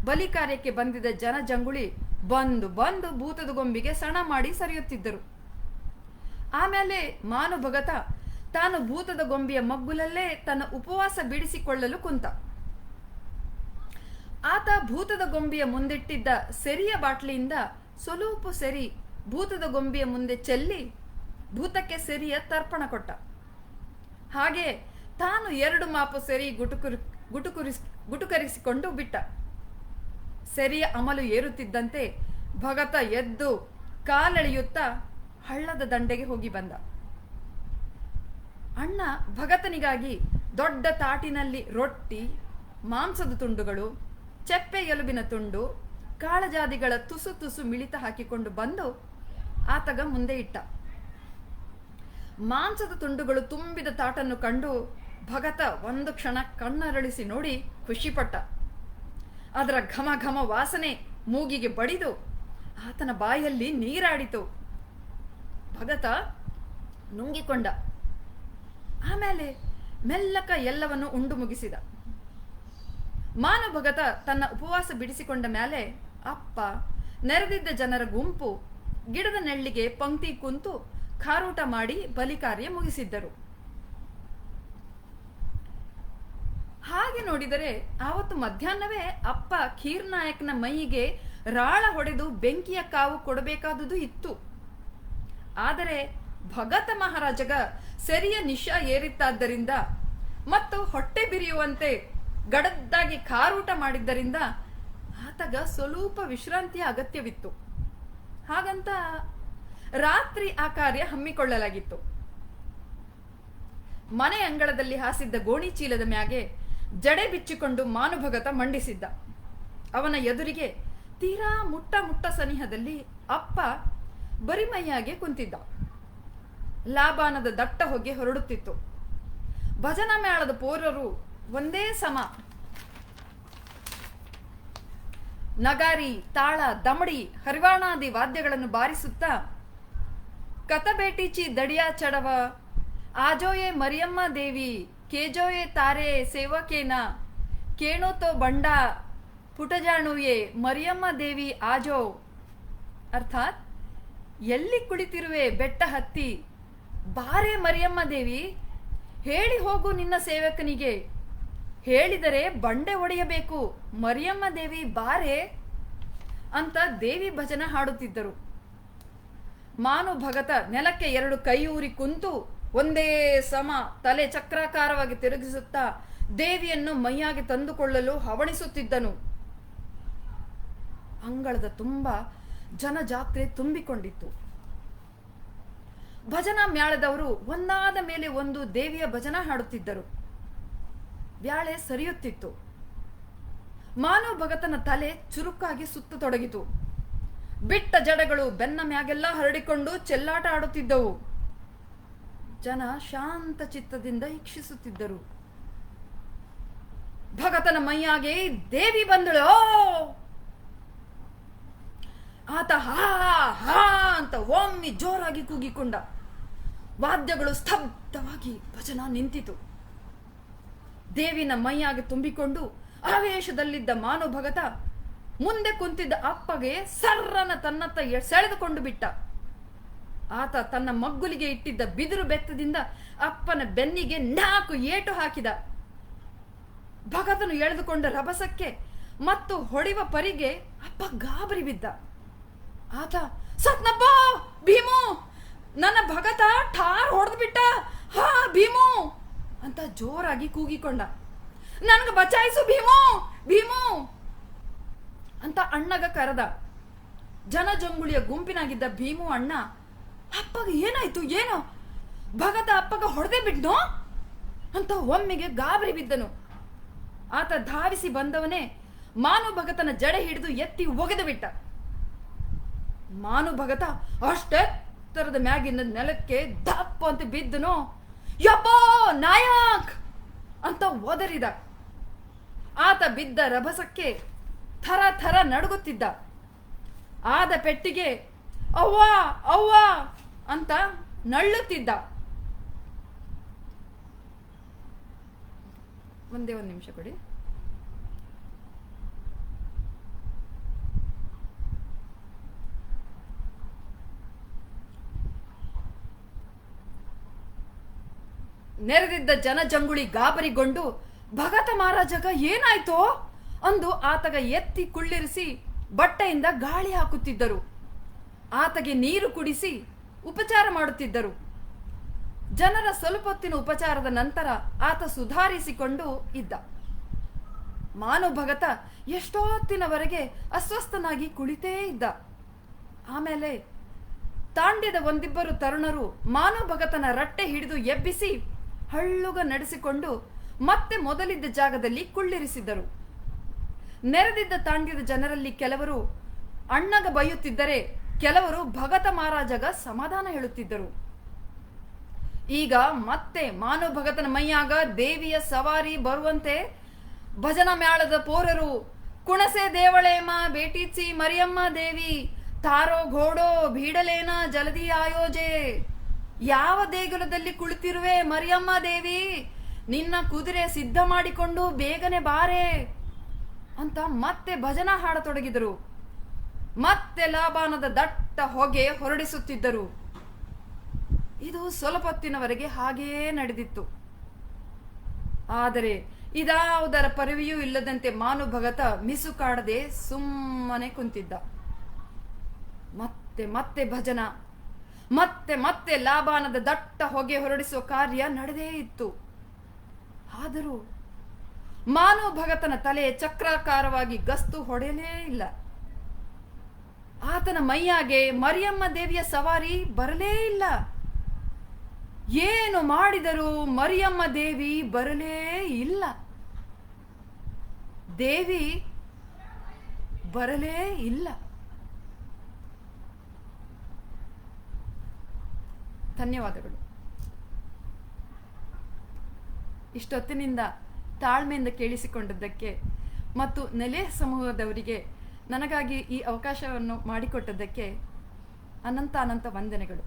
ಬಲಿ ಕಾರ್ಯಕ್ಕೆ ಬಂದಿದ್ದ ಜನ ಜಂಗುಳಿ ಬಂದು ಬಂದು ಭೂತದ ಗೊಂಬೆಗೆ ಸಣ ಮಾಡಿ ಸರಿಯುತ್ತಿದ್ದರು. ಆಮೇಲೆ ಮಾನು ಭಗತ ತಾನು ಭೂತದ ಗೊಂಬೆಯ ಮಗ್ಗುಲಲ್ಲೇ ತನ್ನ ಉಪವಾಸ ಬಿಡಿಸಿಕೊಳ್ಳಲು ಕುಂತ. ಆತ ಭೂತದ ಗೊಂಬೆಯ ಮುಂದಿಟ್ಟಿದ್ದ ಸೆರಿಯ ಬಾಟ್ಲಿಯಿಂದ ಸ್ವಲ್ಪ ಸೆರಿ ಭೂತದ ಗೊಂಬೆಯ ಮುಂದೆ ಚೆಲ್ಲಿ ಭೂತಕ್ಕೆ ಸೆರಿಯ ತರ್ಪಣ ಕೊಟ್ಟ. ಹಾಗೆ ತಾನು 2 ಮಾಪು ಸೆರಿ ಗುಟುಕರಿಸಿಕೊಂಡು ಬಿಟ್ಟ. ಸೆರಿಯ ಅಮಲು ಏರುತ್ತಿದ್ದಂತೆ ಭಗತ ಎದ್ದು ಕಾಲೆಳೆಯುತ್ತಾ ಹಳ್ಳದ ದಂಡೆಗೆ ಹೋಗಿ ಬಂದ. ಅಣ್ಣ ಭಗತನಿಗಾಗಿ ದೊಡ್ಡ ತಾಟಿನಲ್ಲಿ ರೊಟ್ಟಿ, ಮಾಂಸದ ತುಂಡುಗಳು, ಚೆಪ್ಪೆ ಎಲುಬಿನ ತುಂಡು, ಕಾಳಜಾದಿಗಳ ತುಸು ತುಸು ಮಿಳಿತ ಹಾಕಿಕೊಂಡು ಬಂದು ಆತಗ ಮುಂದೆ ಇಟ್ಟ. ಮಾಂಸದ ತುಂಡುಗಳು ತುಂಬಿದ ತಾಟನ್ನು ಕಂಡು ಭಗತ ಒಂದು ಕ್ಷಣ ಕಣ್ಣರಳಿಸಿ ನೋಡಿ ಖುಷಿಪಟ್ಟ. ಅದರ ಘಮ ಘಮ ವಾಸನೆ ಮೂಗಿಗೆ ಬಡಿದು ಆತನ ಬಾಯಲ್ಲಿ ನೀರಾಡಿತು. ಭಗತ ನುಂಗಿಕೊಂಡ. ಆಮೇಲೆ ಮೆಲ್ಲಕ ಎಲ್ಲವನ್ನು ಉಂಡು ಮುಗಿಸಿದ. ಭಗತ ತನ್ನ ಉಪವಾಸ ಬಿಡಿಸಿಕೊಂಡ ಮೇಲೆ ಅಪ್ಪ, ನೆರೆದಿದ್ದ ಜನರ ಗುಂಪು ಗಿಡದ ನೆಳ್ಳಿಗೆ ಪಂಕ್ತಿ ಕುಂತು ಖಾರೂಟ ಮಾಡಿ ಬಲಿ ಕಾರ್ಯ ಮುಗಿಸಿದ್ದರು. ಹಾಗೆ ನೋಡಿದರೆ ಆವತ್ತು ಮಧ್ಯಾಹ್ನವೇ ಅಪ್ಪ ಖೀರ್ನಾಯಕನ ಮೈಯಿಗೆ ರಾಳ ಹೊಡೆದು ಬೆಂಕಿಯ ಕಾವು ಕೊಡಬೇಕಾದುದು ಇತ್ತು. ಆದರೆ ಭಗತ ಮಹಾರಾಜಗ ಸರಿಯ ನಿಶಾ ಏರಿತ್ತಾದ್ದರಿಂದ ಮತ್ತು ಹೊಟ್ಟೆ ಬಿರಿಯುವಂತೆ ಗಡದ್ದಾಗಿ ಖಾರೂಟ ಮಾಡಿದ್ದರಿಂದ ಆತಗ ಸ್ವಲ್ಪ ವಿಶ್ರಾಂತಿಯ ಅಗತ್ಯವಿತ್ತು. ಹಾಗಂತ ರಾತ್ರಿ ಆ ಕಾರ್ಯ ಹಮ್ಮಿಕೊಳ್ಳಲಾಗಿತ್ತು. ಮನೆ ಅಂಗಳದಲ್ಲಿ ಹಾಸಿದ್ದ ಗೋಣಿ ಚೀಲದ ಮ್ಯಾಗೆ ಜಡೆ ಬಿಚ್ಚಿಕೊಂಡು ಮಾನುಭಗತ ಮಂಡಿಸಿದ್ದ. ಅವನ ಎದುರಿಗೆ ತೀರಾ ಮುಟ್ಟ ಮುಟ್ಟ ಸನಿಹದಲ್ಲಿ ಅಪ್ಪ ಬರಿಮೈಯಾಗೆ ಕುಂತಿದ್ದ. ಲಾಬಾನದ ದಟ್ಟ ಹೊಗೆ ಹೊರಡುತ್ತಿತ್ತು. ಭಜನಾ ಮೇಳದ ಪೌರರು ಒಂದೇ ಸಮ ನಗಾರಿ, ತಾಳ, ದಮಡಿ, ಹರಿವಾಣಾದಿ ವಾದ್ಯಗಳನ್ನು ಬಾರಿಸುತ್ತಾ ಕತಬೇಟಿಚಿ ದಡಿಯಾ ಚಡವ, ಆಜೋಯೆ ಮರಿಯಮ್ಮ ದೇವಿ, ಕೇಜೋಯೆ ತಾರೆ ಸೇವಕೇನ, ಕೇಣೋತೋ ಬಂಡ ಪುಟಜಾಣುಯೆ ಮರಿಯಮ್ಮ ದೇವಿ ಆಜೋ, ಅರ್ಥಾತ್ ಎಲ್ಲಿ ಕುಳಿತಿರುವೆ ಬೆಟ್ಟ ಹತ್ತಿ, ಬಾರೆ ಮರಿಯಮ್ಮ ದೇವಿ, ಹೇಳಿ ಹೋಗು ನಿನ್ನ ಸೇವಕನಿಗೆ, ಹೇಳಿದರೆ ಬಂಡೆ ಒಡೆಯಬೇಕು, ಮರಿಯಮ್ಮ ದೇವಿ ಬಾರೆ ಅಂತ ದೇವಿ ಭಜನ ಹಾಡುತ್ತಿದ್ದರು. ಭಗತ ನೆಲಕ್ಕೆ 2 ಕೈ ಊರಿ ಕುಂತು ಒಂದೇ ಸಮ ತಲೆ ಚಕ್ರಾಕಾರವಾಗಿ ತಿರುಗಿಸುತ್ತಾ ದೇವಿಯನ್ನು ಮೈಯಾಗಿ ತಂದುಕೊಳ್ಳಲು ಹವಣಿಸುತ್ತಿದ್ದನು. ಅಂಗಳದ ತುಂಬ ಜನಜಾತ್ರೆ ತುಂಬಿಕೊಂಡಿತ್ತು. ಭಜನಾ ಮ್ಯಾಳದವರು ಒಂದಾದ ಮೇಲೆ ಒಂದು ದೇವಿಯ ಭಜನ ಹಾಡುತ್ತಿದ್ದರು. ಬ್ಯಾಳೆ ಸರಿಯುತ್ತಿತ್ತು. ಭಗತನ ತಲೆ ಚುರುಕಾಗಿ ಸುತ್ತತೊಡಗಿತು. ಬಿಟ್ಟ ಜಡಗಳು ಬೆನ್ನ ಮ್ಯಾಗೆಲ್ಲ ಹರಡಿಕೊಂಡು ಚೆಲ್ಲಾಟ ಆಡುತ್ತಿದ್ದವು. ಜನ ಶಾಂತ ಚಿತ್ತದಿಂದ ಈಕ್ಷಿಸುತ್ತಿದ್ದರು. ಭಗತನ ಮೈಯಾಗೆ ದೇವಿ ಬಂದಳು. ಆತ ಹಾ ಹಾ ಅಂತ ಒಮ್ಮೆ ಜೋರಾಗಿ ಕೂಗಿಕೊಂಡ. ವಾದ್ಯಗಳು ಸ್ತಬ್ಧವಾಗಿ ಭಜನ ನಿಂತಿತು. ದೇವಿನ ಮೈಯಾಗಿ ತುಂಬಿಕೊಂಡು ಆವೇಶದಲ್ಲಿದ್ದ ಭಗತ ಮುಂದೆ ಕುಂತಿದ್ದ ಅಪ್ಪಗೆ ಸರ್ರನ ತನ್ನತ್ತ ಸೆಳೆದುಕೊಂಡು ಬಿಟ್ಟ. ಆತ ತನ್ನ ಮಗ್ಗುಲಿಗೆ ಇಟ್ಟಿದ್ದ ಬಿದಿರು ಬೆತ್ತದಿಂದ ಅಪ್ಪನ ಬೆನ್ನಿಗೆ 4 ಏಟು ಹಾಕಿದ. ಭಗತನು ಎಳೆದುಕೊಂಡ ರಭಸಕ್ಕೆ ಮತ್ತು ಹೊಡೆಯುವ ಪರಿಗೆ ಅಪ್ಪ ಗಾಬರಿ ಬಿದ್ದ. ಆತ ಸತ್ನಪ್ಪ, ಭೀಮು, ನನ್ನ ಭಗತ ಠಾರ್ ಹೊಡೆದು ಬಿಟ್ಟ, ಹಾ ಭೀಮು ಅಂತ ಜೋರಾಗಿ ಕೂಗಿಕೊಂಡ. ನನ್ಗೆ ಬಚಾಯಿಸು ಭೀಮು, ಭೀಮು ಅಂತ ಅಣ್ಣಗ ಕರೆದ. ಜನಜಂಗುಳಿಯ ಗುಂಪಿನಾಗಿದ್ದ ಭೀಮು ಅಣ್ಣ, ಅಪ್ಪಗೆ ಏನಾಯ್ತು ಏನೋ, ಭಗತ ಅಪ್ಪಗ ಹೊಡೆದೇ ಬಿಟ್ನೋ ಅಂತ ಒಮ್ಮೆಗೆ ಗಾಬರಿ ಬಿದ್ದನು. ಆತ ಧಾವಿಸಿ ಬಂದವನೇ ಭಗತನ ಜಡೆ ಹಿಡಿದು ಎತ್ತಿ ಒಗೆದು ಬಿಟ್ಟ. ಭಗತ ಅಷ್ಟೆತ್ತರದ ಮ್ಯಾಗಿನ ನೆಲಕ್ಕೆ ದಪ್ಪ ಅಂತ ಬಿದ್ದನು. ಯಪ್ಪೋ ನಾಯಕ್ ಅಂತ ಒದರಿದ. ಆತ ಬಿದ್ದ ರಭಸಕ್ಕೆ ಥರ ಥರ ನಡುಗುತ್ತಿದ್ದ. ಆದ ಪೆಟ್ಟಿಗೆ ಅವ್ವ ಅವ್ವ ಅಂತ ನಳ್ಳುತ್ತಿದ್ದ. ಒಂದೇ 1 ನಿಮಿಷ ಕೊಡಿ. ನೆರೆದಿದ್ದ ಜನಜಂಗುಳಿ ಗಾಬರಿಗೊಂಡು ಭಗತ ಮಹಾರಾಜಗ ಏನಾಯ್ತೋ ಅಂದು ಆತಗ ಎತ್ತಿ ಕುಳ್ಳಿರಿಸಿ ಬಟ್ಟೆಯಿಂದ ಗಾಳಿ ಹಾಕುತ್ತಿದ್ದರು. ಆತಗೆ ನೀರು ಕುಡಿಸಿ ಉಪಚಾರ ಮಾಡುತ್ತಿದ್ದರು. ಜನರ ಸ್ವಲ್ಪ ಹೊತ್ತಿನ ಉಪಚಾರದ ನಂತರ ಆತ ಸುಧಾರಿಸಿಕೊಂಡು ಇದ್ದ. ಭಗತ ಎಷ್ಟೋ ಹೊತ್ತಿನವರೆಗೆ ಅಸ್ವಸ್ಥನಾಗಿ ಕುಳಿತೇ ಇದ್ದ. ಆಮೇಲೆ ತಾಂಡ್ಯದ ಒಂದಿಬ್ಬರು ತರುಣರು ಭಗತನ ರಟ್ಟೆ ಹಿಡಿದು ಎಬ್ಬಿಸಿ ಹಳ್ಳುಗ ನಡೆಸಿಕೊಂಡು ಮತ್ತೆ ಮೊದಲಿದ್ದ ಜಾಗದಲ್ಲಿ ಕುಳ್ಳಿರಿಸಿದ್ದರು. ನೆರೆದಿದ್ದ ತಾಂಡ್ಯದ ಜನರಲ್ಲಿ ಕೆಲವರು ಅಣ್ಣಗ ಬೈಯುತ್ತಿದ್ದರೆ ಕೆಲವರು ಭಗತ ಮಹಾರಾಜಗ ಸಮಾಧಾನ ಹೇಳುತ್ತಿದ್ದರು. ಈಗ ಮತ್ತೆ ಮಾನವ ಭಗತನ ಮೈಯಾಗ ದೇವಿಯ ಸವಾರಿ ಬರುವಂತೆ ಭಜನಾ ಮೇಳದ ಪೋರರು ಕುಣಸೆ ದೇವಳೇಮ ಬೇಟಿಚಿ ಮರಿಯಮ್ಮ ದೇವಿ ತಾರೋ ಘೋಡೋ ಭೀಡಲೇನ ಜಲದಿ ಆಯೋಜೆ. ಯಾವ ದೇಗುಲದಲ್ಲಿ ಕುಳಿತಿರುವೆ ಮರಿಯಮ್ಮ ದೇವಿ, ನಿನ್ನ ಕುದುರೆ ಸಿದ್ಧ ಮಾಡಿಕೊಂಡು ಬೇಗನೆ ಬಾರೆ ಅಂತ ಮತ್ತೆ ಭಜನಾ ಹಾಡತೊಡಗಿದರು. ಮತ್ತೆ ಲಾಬಾನದ ದಟ್ಟ ಹೊಗೆ ಹೊರಡಿಸುತ್ತಿದ್ದರು. ಇದು ಸ್ವಲ್ಪ ಹೊತ್ತಿನವರೆಗೆ ಹಾಗೆಯೇ ನಡೆದಿತ್ತು. ಆದರೆ ಇದಾವುದರ ಪರಿವೆಯೂ ಇಲ್ಲದಂತೆ ಮಾನು ಭಗತ ಮಿಸುಕಾಡದೆ ಸುಮ್ಮನೆ ಕುಂತಿದ್ದ. ಮತ್ತೆ ಮತ್ತೆ ಭಜನ, ಮತ್ತೆ ಮತ್ತೆ ಲಾಬಾನದ ದಟ್ಟ ಹೊಗೆ ಹೊರಡಿಸುವ ಕಾರ್ಯ ನಡೆದೇ ಇತ್ತು. ಆದರೂ ಮಾನು ಭಗತನ ತಲೆ ಚಕ್ರಾಕಾರವಾಗಿ ಗಸ್ತು ಹೊಡೆಯಲೇ ಇಲ್ಲ. ಆತನ ಮೈಯಾಗೆ ಮರಿಯಮ್ಮ ದೇವಿಯ ಸವಾರಿ ಬರಲೇ ಇಲ್ಲ. ಏನು ಮಾಡಿದರೂ ಮರಿಯಮ್ಮ ದೇವಿ ಬರಲೇ ಇಲ್ಲ. ದೇವಿ ಬರಲೇ ಇಲ್ಲ. ಧನ್ಯವಾದಗಳು. ಇಷ್ಟೊತ್ತಿನಿಂದ ತಾಳ್ಮೆಯಿಂದ ಕೇಳಿಸಿಕೊಂಡದ್ದಕ್ಕೆ ಮತ್ತು ನೆಲೆ ಸಮೂಹದವರಿಗೆ ನನಗಾಗಿ ಈ ಅವಕಾಶವನ್ನು ಮಾಡಿಕೊಟ್ಟದ್ದಕ್ಕೆ ಅನಂತ ವಂದನೆಗಳು.